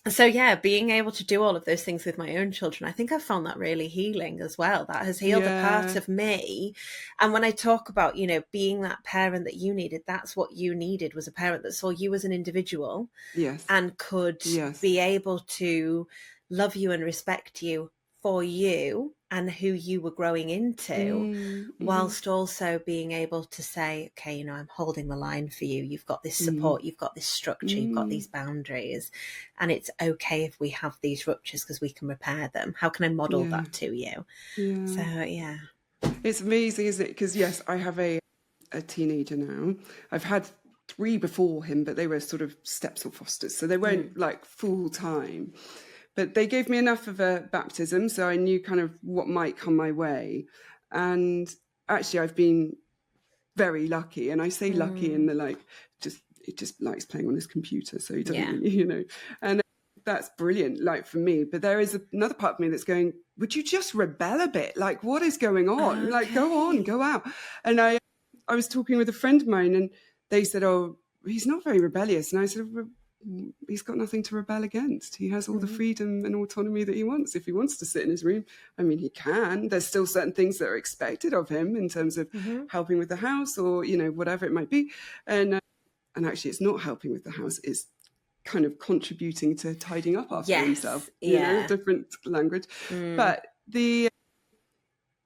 So yeah, being able to do all of those things with my own children, I think I found that really healing as well. That has healed a part of me. And when I talk about, you know, being that parent that you needed, that's what you needed, was a parent that saw you as an individual, and could be able to love you and respect you for you and who you were growing into, whilst also being able to say, okay, you know, I'm holding the line for you. You've got this support, you've got this structure, you've got these boundaries, and it's okay if we have these ruptures because we can repair them. How can I model that to you? So, It's amazing, isn't it? Because, yes, I have a teenager now. I've had 3 before him, but they were sort of steps or fosters, so they weren't like full time. But they gave me enough of a baptism, so I knew kind of what might come my way. And actually, I've been very lucky. And I say lucky in the it just likes playing on his computer, so he doesn't really, you know. And that's brilliant, like, for me. But there is another part of me that's going, would you just rebel a bit? Like, what is going on? Okay. Like, go on, go out. And I was talking with a friend of mine, and they said, oh, he's not very rebellious. And I said, he's got nothing to rebel against. He has all the freedom and autonomy that he wants. If he wants to sit in his room, I mean, he can. There's still certain things that are expected of him in terms of helping with the house or, you know, whatever it might be. And actually, it's not helping with the house. It's kind of contributing to tidying up after himself, you know, different language. But the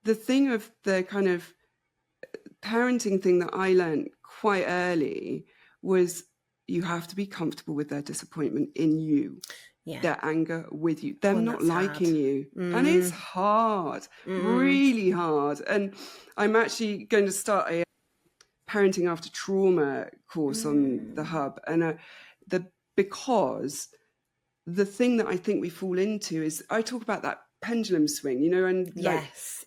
thing of the kind of parenting thing that I learned quite early was you have to be comfortable with their disappointment in you, their anger with you, them not liking you. And it's hard, really hard. And I'm actually going to start a parenting after trauma course on the Hub. And because the thing that I think we fall into is, I talk about that pendulum swing, you know, and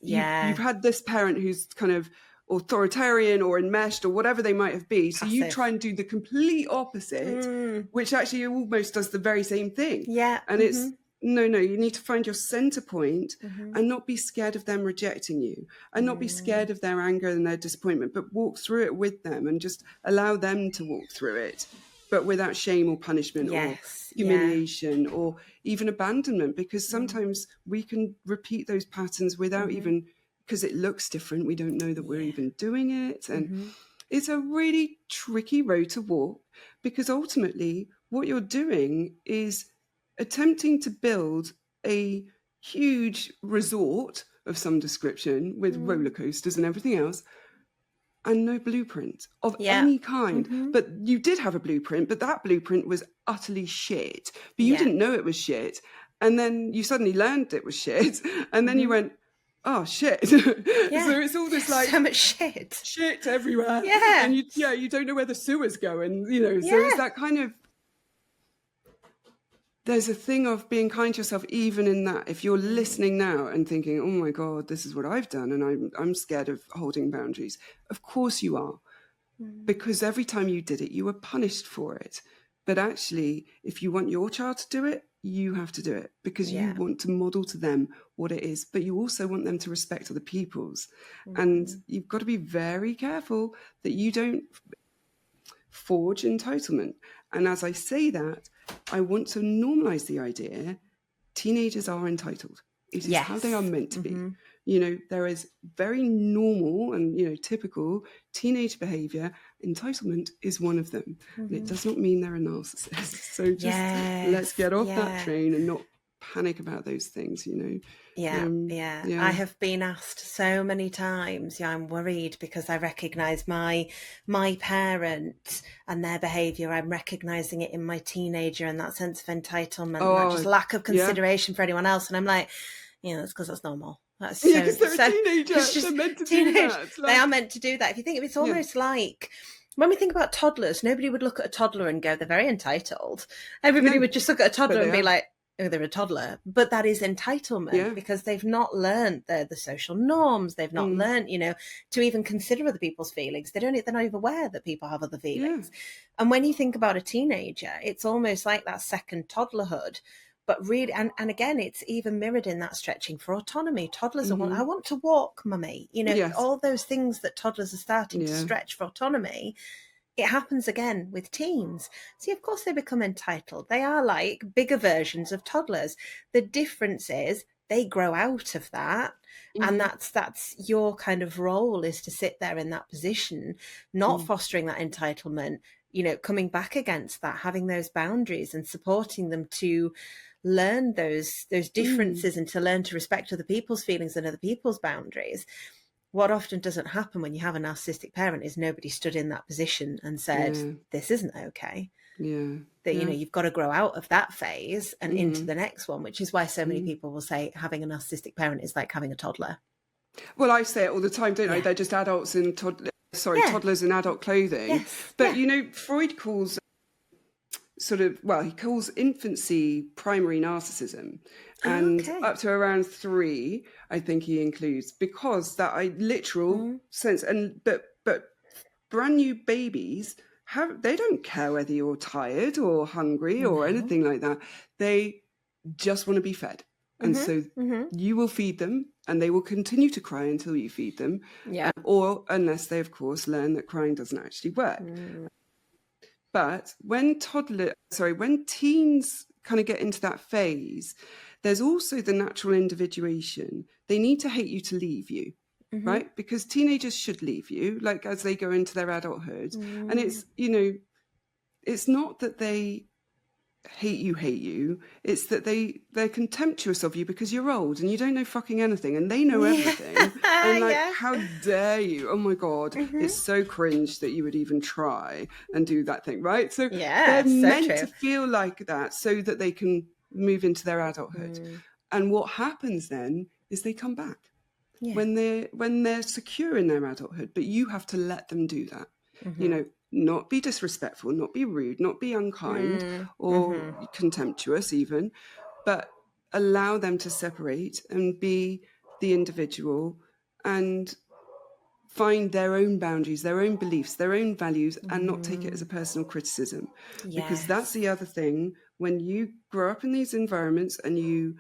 you've had this parent who's kind of authoritarian or enmeshed or whatever they might have been. So you try and do the complete opposite, which actually almost does the very same thing. And it's, no, you need to find your center point and not be scared of them rejecting you and not be scared of their anger and their disappointment, but walk through it with them and just allow them to walk through it, but without shame or punishment or humiliation or even abandonment, because sometimes we can repeat those patterns without even, because it looks different. We don't know that we're even doing it. And it's a really tricky road to walk, because ultimately what you're doing is attempting to build a huge resort of some description with roller coasters and everything else, and no blueprint of any kind. But you did have a blueprint, but that blueprint was utterly shit. But you didn't know it was shit. And then you suddenly learned it was shit. And then you went, oh, shit. So it's all this like... so much shit. Shit everywhere. And you don't know where the sewer's going, you know. So it's that kind of... There's a thing of being kind to yourself, even in that. If you're listening now and thinking, oh my God, this is what I've done and I'm scared of holding boundaries. Of course you are. Because every time you did it, you were punished for it. But actually, if you want your child to do it, you have to do it, because you want to model to them what it is. But you also want them to respect other people's. And you've got to be very careful that you don't forge entitlement. And as I say that, I want to normalize the idea teenagers are entitled. It is how they are meant to be. You know, there is very normal and, you know, typical teenage behavior. Entitlement is one of them. And it does not mean they're a narcissist. So just let's get off that train and not panic about those things, you know. I have been asked so many times, I'm worried because I recognise my parent and their behaviour. I'm recognising it in my teenager and that sense of ententitlement, that just lack of consideration for anyone else. And I'm like, that's because that's normal. That's because they're a teenager. They're meant to do that. They are meant to do that. If you think of it, it's almost like when we think about toddlers, nobody would look at a toddler and go, they're very entitled. Everybody would just look at a toddler and be like, oh, they're a toddler. But that is entitlement because they've not learned the social norms. They've not learned, to even consider other people's feelings. They're not even aware that people have other feelings. And when you think about a teenager, it's almost like that second toddlerhood. But really, and again, it's even mirrored in that stretching for autonomy. Toddlers are I want to walk, mummy. All those things that toddlers are starting to stretch for autonomy. It happens again with teens. See, of course, they become entitled. They are like bigger versions of toddlers. The difference is they grow out of that. And that's your kind of role, is to sit there in that position, not fostering that entitlement, coming back against that, having those boundaries and supporting them to learn those differences and to learn to respect other people's feelings and other people's boundaries. What often doesn't happen when you have a narcissistic parent is nobody stood in that position and said, this isn't okay. That, you've got to grow out of that phase and into the next one, which is why so many people will say having a narcissistic parent is like having a toddler. Well, I say it all the time, don't I? They're just adults in toddlers in adult clothing. But, Freud calls he calls infancy primary narcissism. And up to around 3, I think he includes, because that literal sense. But brand new babies they don't care whether you're tired or hungry or anything like that. They just want to be fed. And so you will feed them and they will continue to cry until you feed them. Or unless they, of course, learn that crying doesn't actually work. But when teens kind of get into that phase, there's also the natural individuation. They need to hate you to leave you, right? Because teenagers should leave you, like as they go into their adulthood. And it's, it's not that they hate you, it's that they're contemptuous of you because you're old and you don't know fucking anything and they know everything. And like, how dare you? Oh my God, it's so cringe that you would even try and do that thing, right? So they're meant to feel like that so that they can move into their adulthood. And what happens then is they come back when they're secure in their adulthood, but you have to let them do that. Not be disrespectful, not be rude, not be unkind or contemptuous even, but allow them to separate and be the individual and find their own boundaries, their own beliefs, their own values, and not take it as a personal criticism. Because that's the other thing. When you grow up in these environments and you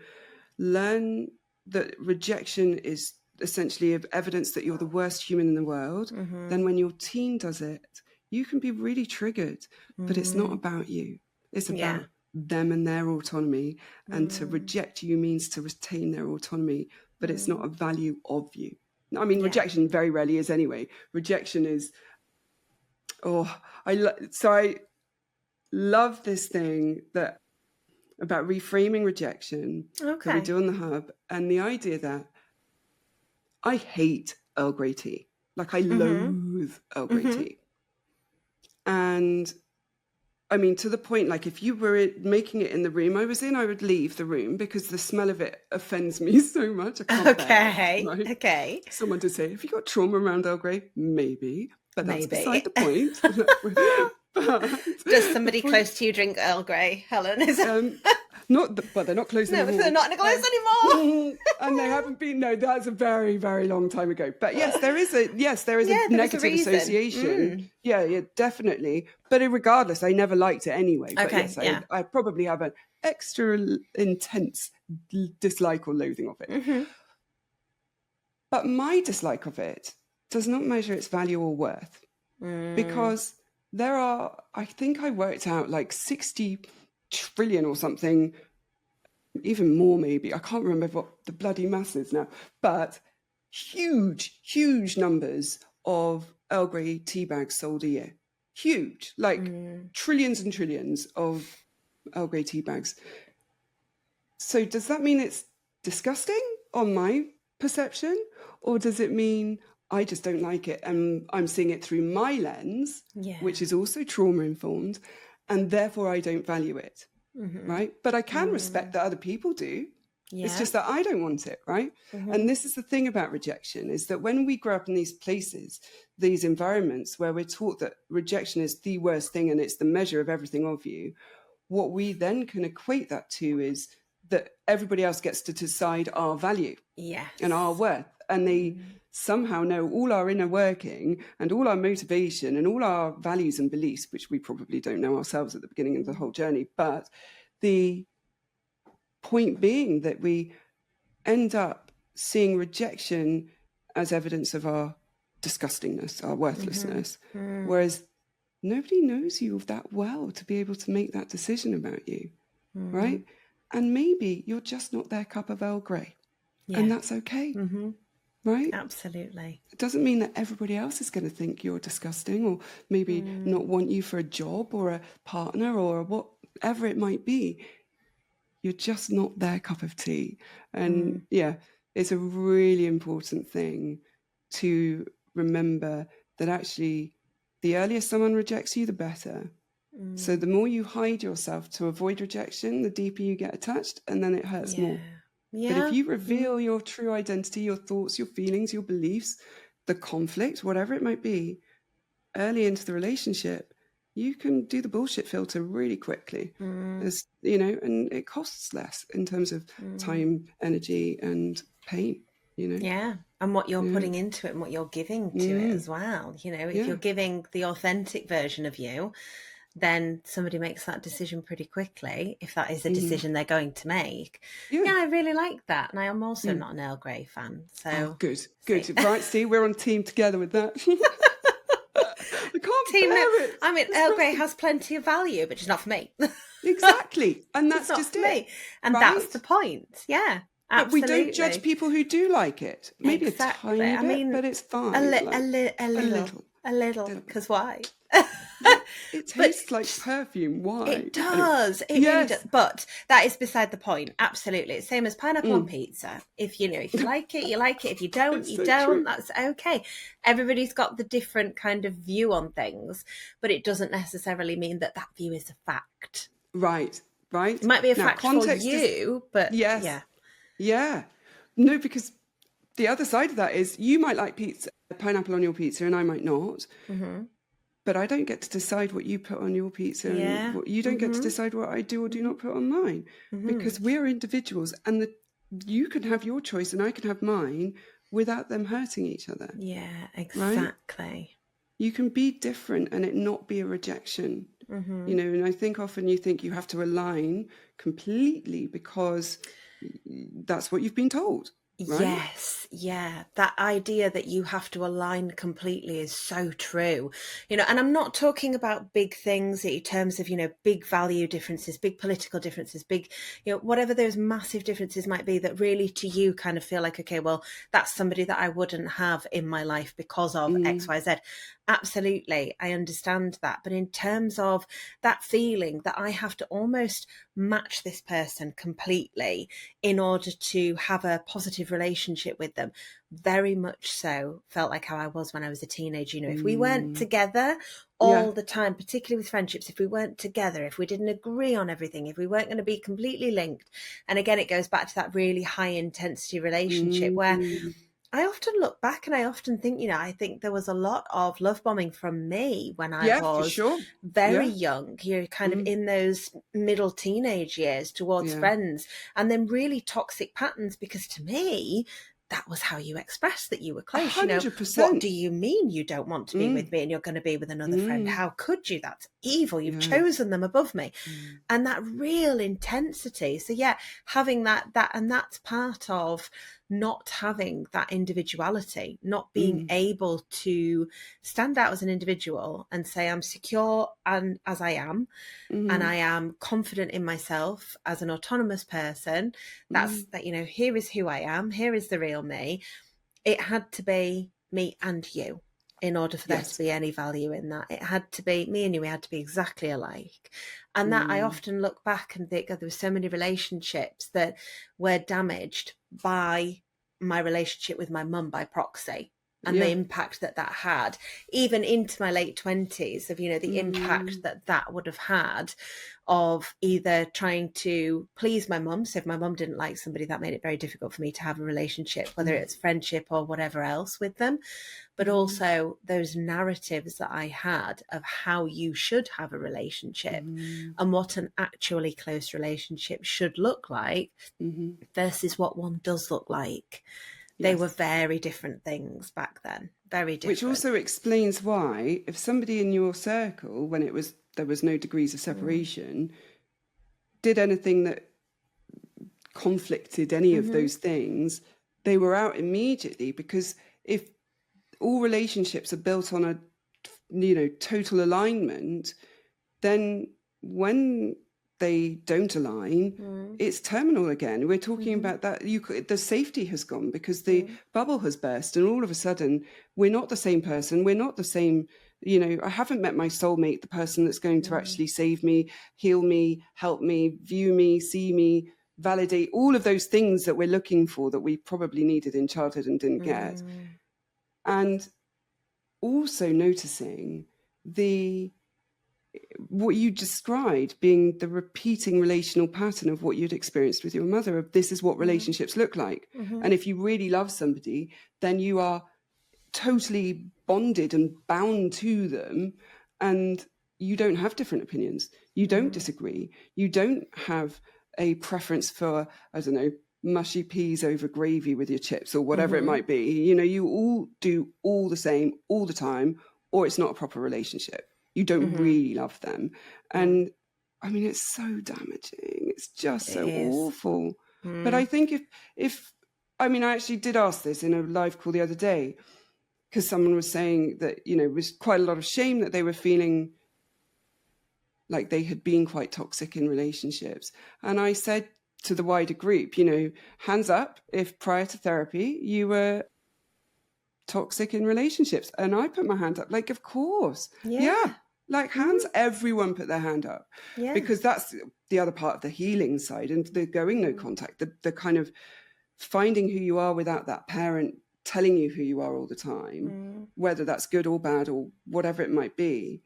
learn that rejection is essentially evidence that you're the worst human in the world, then when your teen does it, you can be really triggered, but it's not about you. It's about them and their autonomy. And to reject you means to retain their autonomy, but it's not a value of you. I mean, rejection very rarely is anyway. Rejection is, I love this thing about reframing rejection that we do on the Hub, and the idea that I hate Earl Grey tea. Like I loathe Earl Grey tea. And I mean, to the point, like if you were making it in the room I was in, I would leave the room because the smell of it offends me so much. I can't bear it, right? Okay. Someone did say, have you got trauma around Earl Grey? Maybe, but that's beside the point. Does somebody close to you drink Earl Grey, Helen? But they're not close anymore. No, they're not close anymore. And they haven't been. No, that's a very, very long time ago. But yes, there is a negative association. Yeah, definitely. But regardless, I never liked it anyway. But I probably have an extra intense dislike or loathing of it. But my dislike of it does not measure its value or worth, because there are, I think I worked out like 60 trillion or something, even more maybe, I can't remember what the bloody mass is now, but huge numbers of Earl Grey tea bags sold a year. Huge, like trillions and trillions of Earl Grey tea bags. So does that mean it's disgusting on my perception, or does it mean I just don't like it and I'm seeing it through my lens, which is also trauma informed, and therefore I don't value it, right? But I can respect that other people do. It's just that I don't want it, right? And this is the thing about rejection, is that when we grow up in these places, these environments where we're taught that rejection is the worst thing and it's the measure of everything of you, what we then can equate that to is that everybody else gets to decide our value and our worth. And they somehow know all our inner working and all our motivation and all our values and beliefs, which we probably don't know ourselves at the beginning of the whole journey. But the point being that we end up seeing rejection as evidence of our disgustingness, our worthlessness, whereas nobody knows you that well to be able to make that decision about you, right? And maybe you're just not their cup of Earl Grey, and that's okay. Right? Absolutely. It doesn't mean that everybody else is going to think you're disgusting or maybe not want you for a job or a partner or whatever it might be. You're just not their cup of tea. And it's a really important thing to remember that actually the earlier someone rejects you, the better. So the more you hide yourself to avoid rejection, the deeper you get attached, and then it hurts more. But if you reveal your true identity, your thoughts, your feelings, your beliefs, the conflict, whatever it might be, early into the relationship, you can do the bullshit filter really quickly. As and it costs less in terms of time, energy, and pain. And what you're putting into it and what you're giving to it as well. If you're giving the authentic version of you, then somebody makes that decision pretty quickly, if that is a decision they're going to make. I really like that. And I am also not an Earl Grey fan. So good. Right, see, we're on team together with that. I can't tea. parents. I mean, It's Earl not Grey for- has plenty of value, but just not for me. exactly. And It's that's not just for it. me. And that's Right? the point. Yeah, But we don't judge absolutely. people who do like it. Maybe a Exactly. tiny I bit, mean, but it's fine. Like a a little, little, a little, little bit. because why? Well, it But tastes like perfume. Why? it Anyway. does. It really does. Yes. But that is beside the point. Absolutely. It's same as pineapple on Mm. pizza. If if you like it, you like it. If you don't, It's you so don't. true. That's okay. Everybody's got the different kind of view on things, but it doesn't necessarily mean that that view is a fact. Right. Right. It might be a Now, fact for context is you, but yes. yeah. Yeah. No, because the other side of that is you might like pizza, pineapple on your pizza, and I might not. Mm-hmm. But I don't get to decide what you put on your pizza, and Yeah. what you don't get to decide what I do or do not put on mine, because we're individuals, and you can have your choice and I can have mine without them hurting each other. Yeah, Right? exactly. You can be different and it not be a rejection. Mm-hmm. And I think often you think you have to align completely because that's what you've been told. Right? Yes, yeah. That idea that you have to align completely is so true. And I'm not talking about big things in terms of, big value differences, big political differences, big, whatever those massive differences might be that really to you kind of feel like, okay, well, that's somebody that I wouldn't have in my life because of X, Y, Z. Absolutely. I understand that. But in terms of that feeling that I have to almost match this person completely in order to have a positive relationship with them, very much so felt like how I was when I was a teenager. If we weren't together all the time, particularly with friendships, if we weren't together, if we didn't agree on everything, if we weren't going to be completely linked, and again, it goes back to that really high intensity relationship where I often look back and I often think, I think there was a lot of love bombing from me when I For was sure. very young. You're kind of in those middle teenage years towards friends, and then really toxic patterns, because to me, that was how you expressed that you were close. 100%. What do you mean you don't want to be with me and you're going to be with another friend? How could you? That's evil. You've chosen them above me. And that real intensity. So yeah, having that, and that's part of not having that individuality, not being able to stand out as an individual and say, I'm secure and as I am, and I am confident in myself as an autonomous person. That's that, here is who I am. Here is the real me. It had to be me and you in order for there to be any value in that. It had to be me and you. We had to be exactly alike. And that I often look back and think, oh, there were so many relationships that were damaged by my relationship with my mum by proxy. And the impact that had, even into my late 20s, of, the impact that would have had of either trying to please my mum. So if my mum didn't like somebody, that made it very difficult for me to have a relationship, whether it's friendship or whatever else with them. But also those narratives that I had of how you should have a relationship and what an actually close relationship should look like versus what one does look like. They were very different things back then, very different. Which also explains why, if somebody in your circle, when there was no degrees of separation, did anything that conflicted any of those things, they were out immediately. Because if all relationships are built on a total alignment, then when they don't align, it's terminal again. We're talking about that. The safety has gone because the bubble has burst, and all of a sudden, we're not the same person. We're not the same. I haven't met my soulmate, the person that's going to actually save me, heal me, help me, view me, see me, validate all of those things that we're looking for that we probably needed in childhood and didn't get. And also noticing what you described being the repeating relational pattern of what you'd experienced with your mother, of this is what relationships look like. And if you really love somebody, then you are totally bonded and bound to them, and you don't have different opinions. You don't disagree. You don't have a preference for, I don't know, mushy peas over gravy with your chips or whatever it might be. You all do all the same all the time, or it's not a proper relationship. You don't really love them. And I mean, it's so damaging. It's just so awful. But I think if I actually did ask this in a live call the other day, because someone was saying that, you know, it was quite a lot of shame that they were feeling like they had been quite toxic in relationships. And I said to the wider group, you know, hands up if prior to therapy you were toxic in relationships. And I put my hand up, like, of course. Yeah. Like hands, everyone put their hand up, because that's the other part of the healing side, and the going no contact, the kind of finding who you are without that parent telling you who you are all the time, whether that's good or bad or whatever it might be,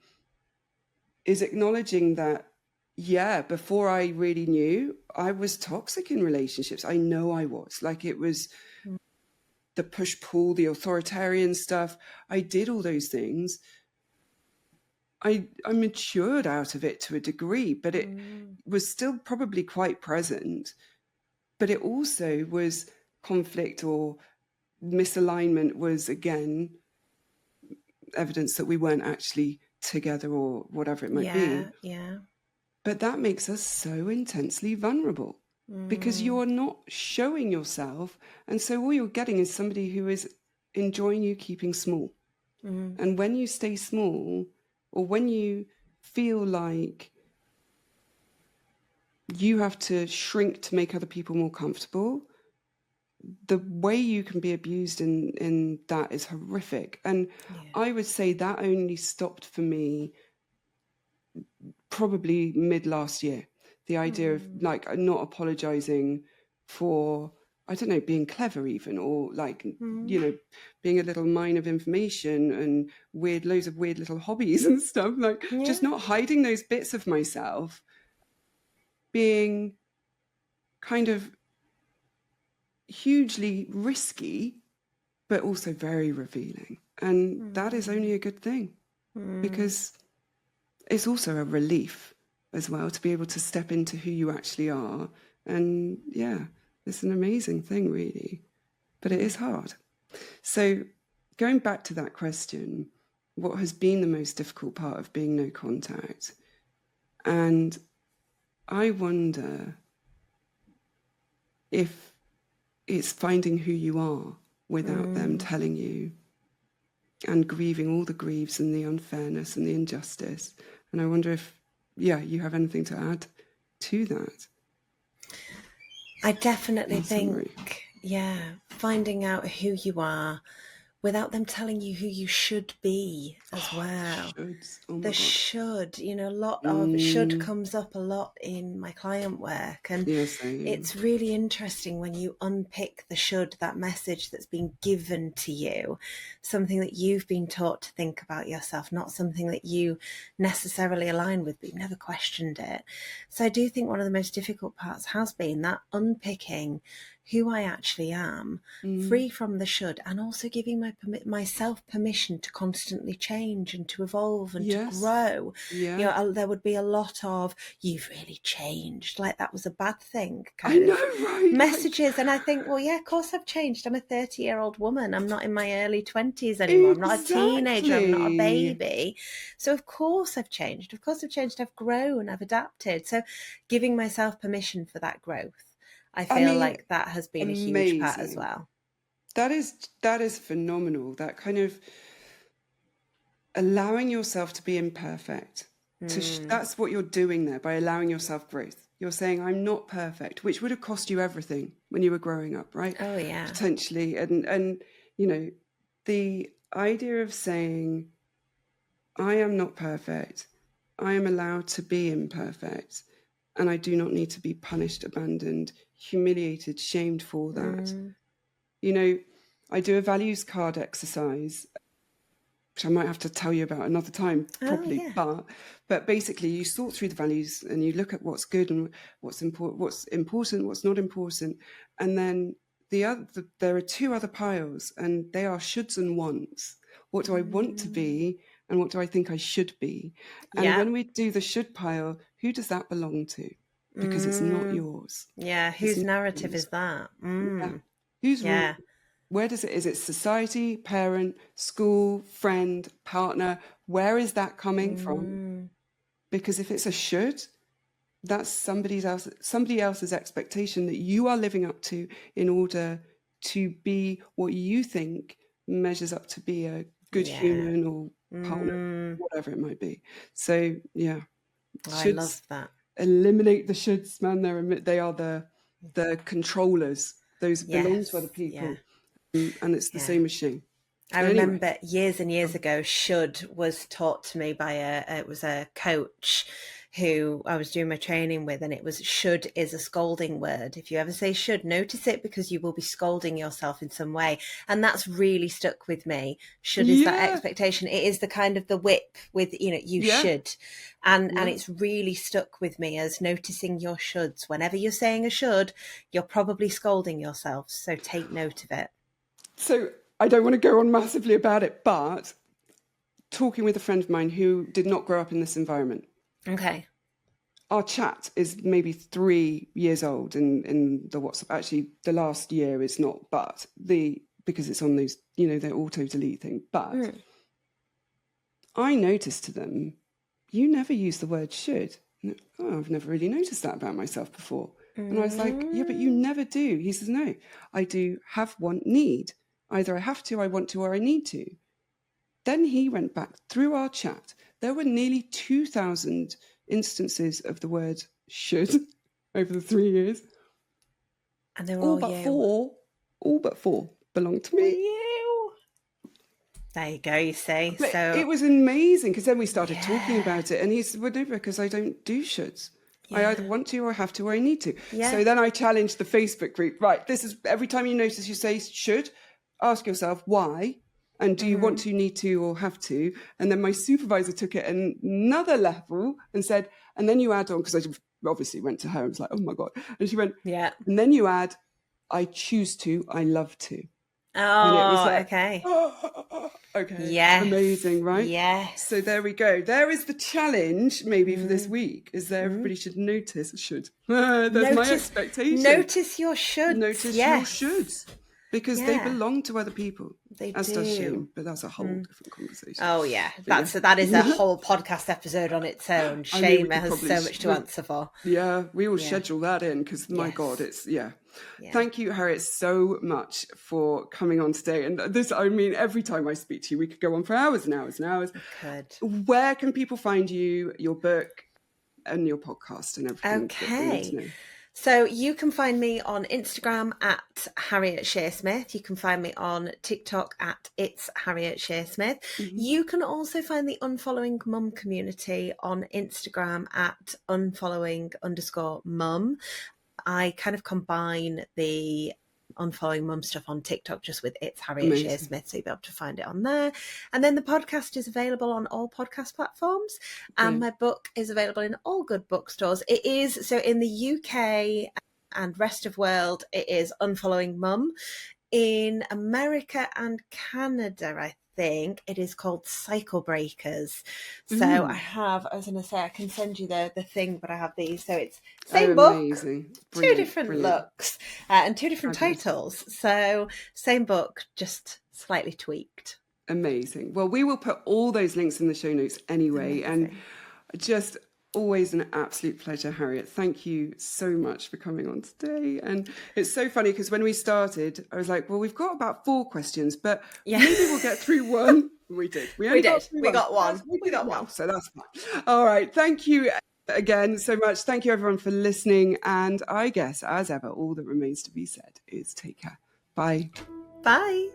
is acknowledging that, yeah, before I really knew, I was toxic in relationships. I know I was. Like, it was the push-pull, the authoritarian stuff. I did all those things. I matured out of it to a degree, but it was still probably quite present. But it also was conflict, or misalignment was, again, evidence that we weren't actually together or whatever it might be. Yeah. But that makes us so intensely vulnerable, because you're not showing yourself. And so all you're getting is somebody who is enjoying you keeping small. And when you stay small, or when you feel like you have to shrink to make other people more comfortable, the way you can be abused in that is horrific. And I would say that only stopped for me probably mid last year. The idea of, like, not apologizing for, I don't know, being clever even, or like, you know, being a little mine of information and loads of weird little hobbies and stuff, like just not hiding those bits of myself, being kind of hugely risky, but also very revealing. And that is only a good thing, because it's also a relief as well to be able to step into who you actually are. And yeah, it's an amazing thing, really, but it is hard. So going back to that question, what has been the most difficult part of being no contact? And I wonder if it's finding who you are without them telling you, and grieving all the griefs and the unfairness and the injustice. And I wonder if, you have anything to add to that. I definitely think, finding out who you are without them telling you who you should be as well. The should, you know, a lot of should comes up a lot in my client work. And it's really interesting when you unpick the should, that message that's been given to you, something that you've been taught to think about yourself, not something that you necessarily align with, but you've never questioned it. So I do think one of the most difficult parts has been that unpicking who I actually am, free from the should, and also giving myself permission to constantly change and to evolve and to grow. You know, there would be a lot of, you've really changed, like that was a bad thing kind of messages. And I think, well, yeah, of course I've changed. I'm a 30-year-old woman. I'm not in my early 20s anymore. I'm not a teenager. I'm not a baby. So of course I've changed. Of course I've changed. I've grown. I've adapted. So giving myself permission for that growth, I feel like that has been a huge part as well. That is phenomenal. That kind of allowing yourself to be imperfect. That's what you're doing there by allowing yourself growth. You're saying, I'm not perfect, which would have cost you everything when you were growing up, right? Oh, yeah. Potentially. And you know, the idea of saying, I am not perfect. I am allowed to be imperfect. And I do not need to be punished, abandoned, humiliated, shamed for that. You know, I do a values card exercise, which I might have to tell you about another time, probably. But basically, you sort through the values and you look at what's good and what's important, what's not important. And then there are two other piles, and they are shoulds and wants. What do I want to be? And what do I think I should be? And when we do the should pile, who does that belong to? Because it's not yours. Yeah, whose narrative is that? Who's where does it, is it society, parent, school, friend, partner? Where is that coming from? Because if it's a should, that's somebody else's expectation that you are living up to in order to be what you think measures up to be a good human or partner, whatever it might be. So yeah, I love that. Eliminate the shoulds, man. They are the controllers. Those belong to other people, and it's the same as shame. I remember years and years ago, should was taught to me by it was a coach who I was doing my training with, and it was should is a scolding word. If you ever say should, notice it, because you will be scolding yourself in some way. And that's really stuck with me. Should is that expectation. It is the kind of the whip with, you should. And it's really stuck with me as noticing your shoulds. Whenever you're saying a should, you're probably scolding yourself. So take note of it. So I don't want to go on massively about it, but talking with a friend of mine who did not grow up in this environment. Okay. Our chat is maybe 3 years old in the WhatsApp. Actually, the last year is not, but because it's on those, the auto delete thing. But I noticed to them, you never use the word should. Oh, I've never really noticed that about myself before. And I was like, yeah, but you never do. He says, no, I do have, want, need. Either I have to, I want to, or I need to. Then he went back through our chat. There were nearly 2,000 instances of the word should over the 3 years. And they were all but four belonged to me. You. There you go, you see. But so it was amazing, because then we started talking about it, and he said, well, no, because I don't do shoulds. I either want to, or have to, or I need to. So then I challenged the Facebook group. Right, this is every time you notice you say should, ask yourself why. And do you want to, need to, or have to? And then my supervisor took it another level and said, and then you add on, because I obviously went to her and was like, oh my God. And she went, and then you add, I choose to, I love to. Oh, and it was like, okay. Okay. Yes. Amazing, right? Yes. So there we go. There is the challenge maybe for this week, is that everybody should notice. There's my expectation. Notice your shoulds. Notice your shoulds. Because they belong to other people. As do. Does shame, but that's a whole different conversation. Oh yeah, that is a whole podcast episode on its own. Shame has so much to answer for. Yeah, we will schedule that in, because my God, it's Thank you, Harriet, so much for coming on today. And this, I mean, every time I speak to you, we could go on for hours and hours and hours. We could. Where can people find you, your book, and your podcast and everything? Okay. So you can find me on Instagram at Harriet Shearsmith. You can find me on TikTok at It's Harriet Shearsmith. You can also find the Unfollowing Mum community on Instagram at unfollowing_mum. I kind of combine the Unfollowing Mum stuff on TikTok just with It's Harriet Shearsmith, so you'll be able to find it on there. And then the podcast is available on all podcast platforms, and my book is available in all good bookstores. It is, so in the UK and rest of world, it is Unfollowing Mum. In America and Canada, I think it is called Cycle Breakers. So I was going to say, I can send you the thing, but I have these. So it's same book, two different looks, and two different titles. So same book, just slightly tweaked. Amazing. Well, we will put all those links in the show notes anyway. And just always an absolute pleasure, Harriet. Thank you so much for coming on today. And it's so funny, because when we started, I was like, well, we've got about 4 questions, but maybe we'll get through one. We did. We got one. So that's fine. All right. Thank you again so much. Thank you, everyone, for listening. And I guess, as ever, all that remains to be said is take care. Bye. Bye.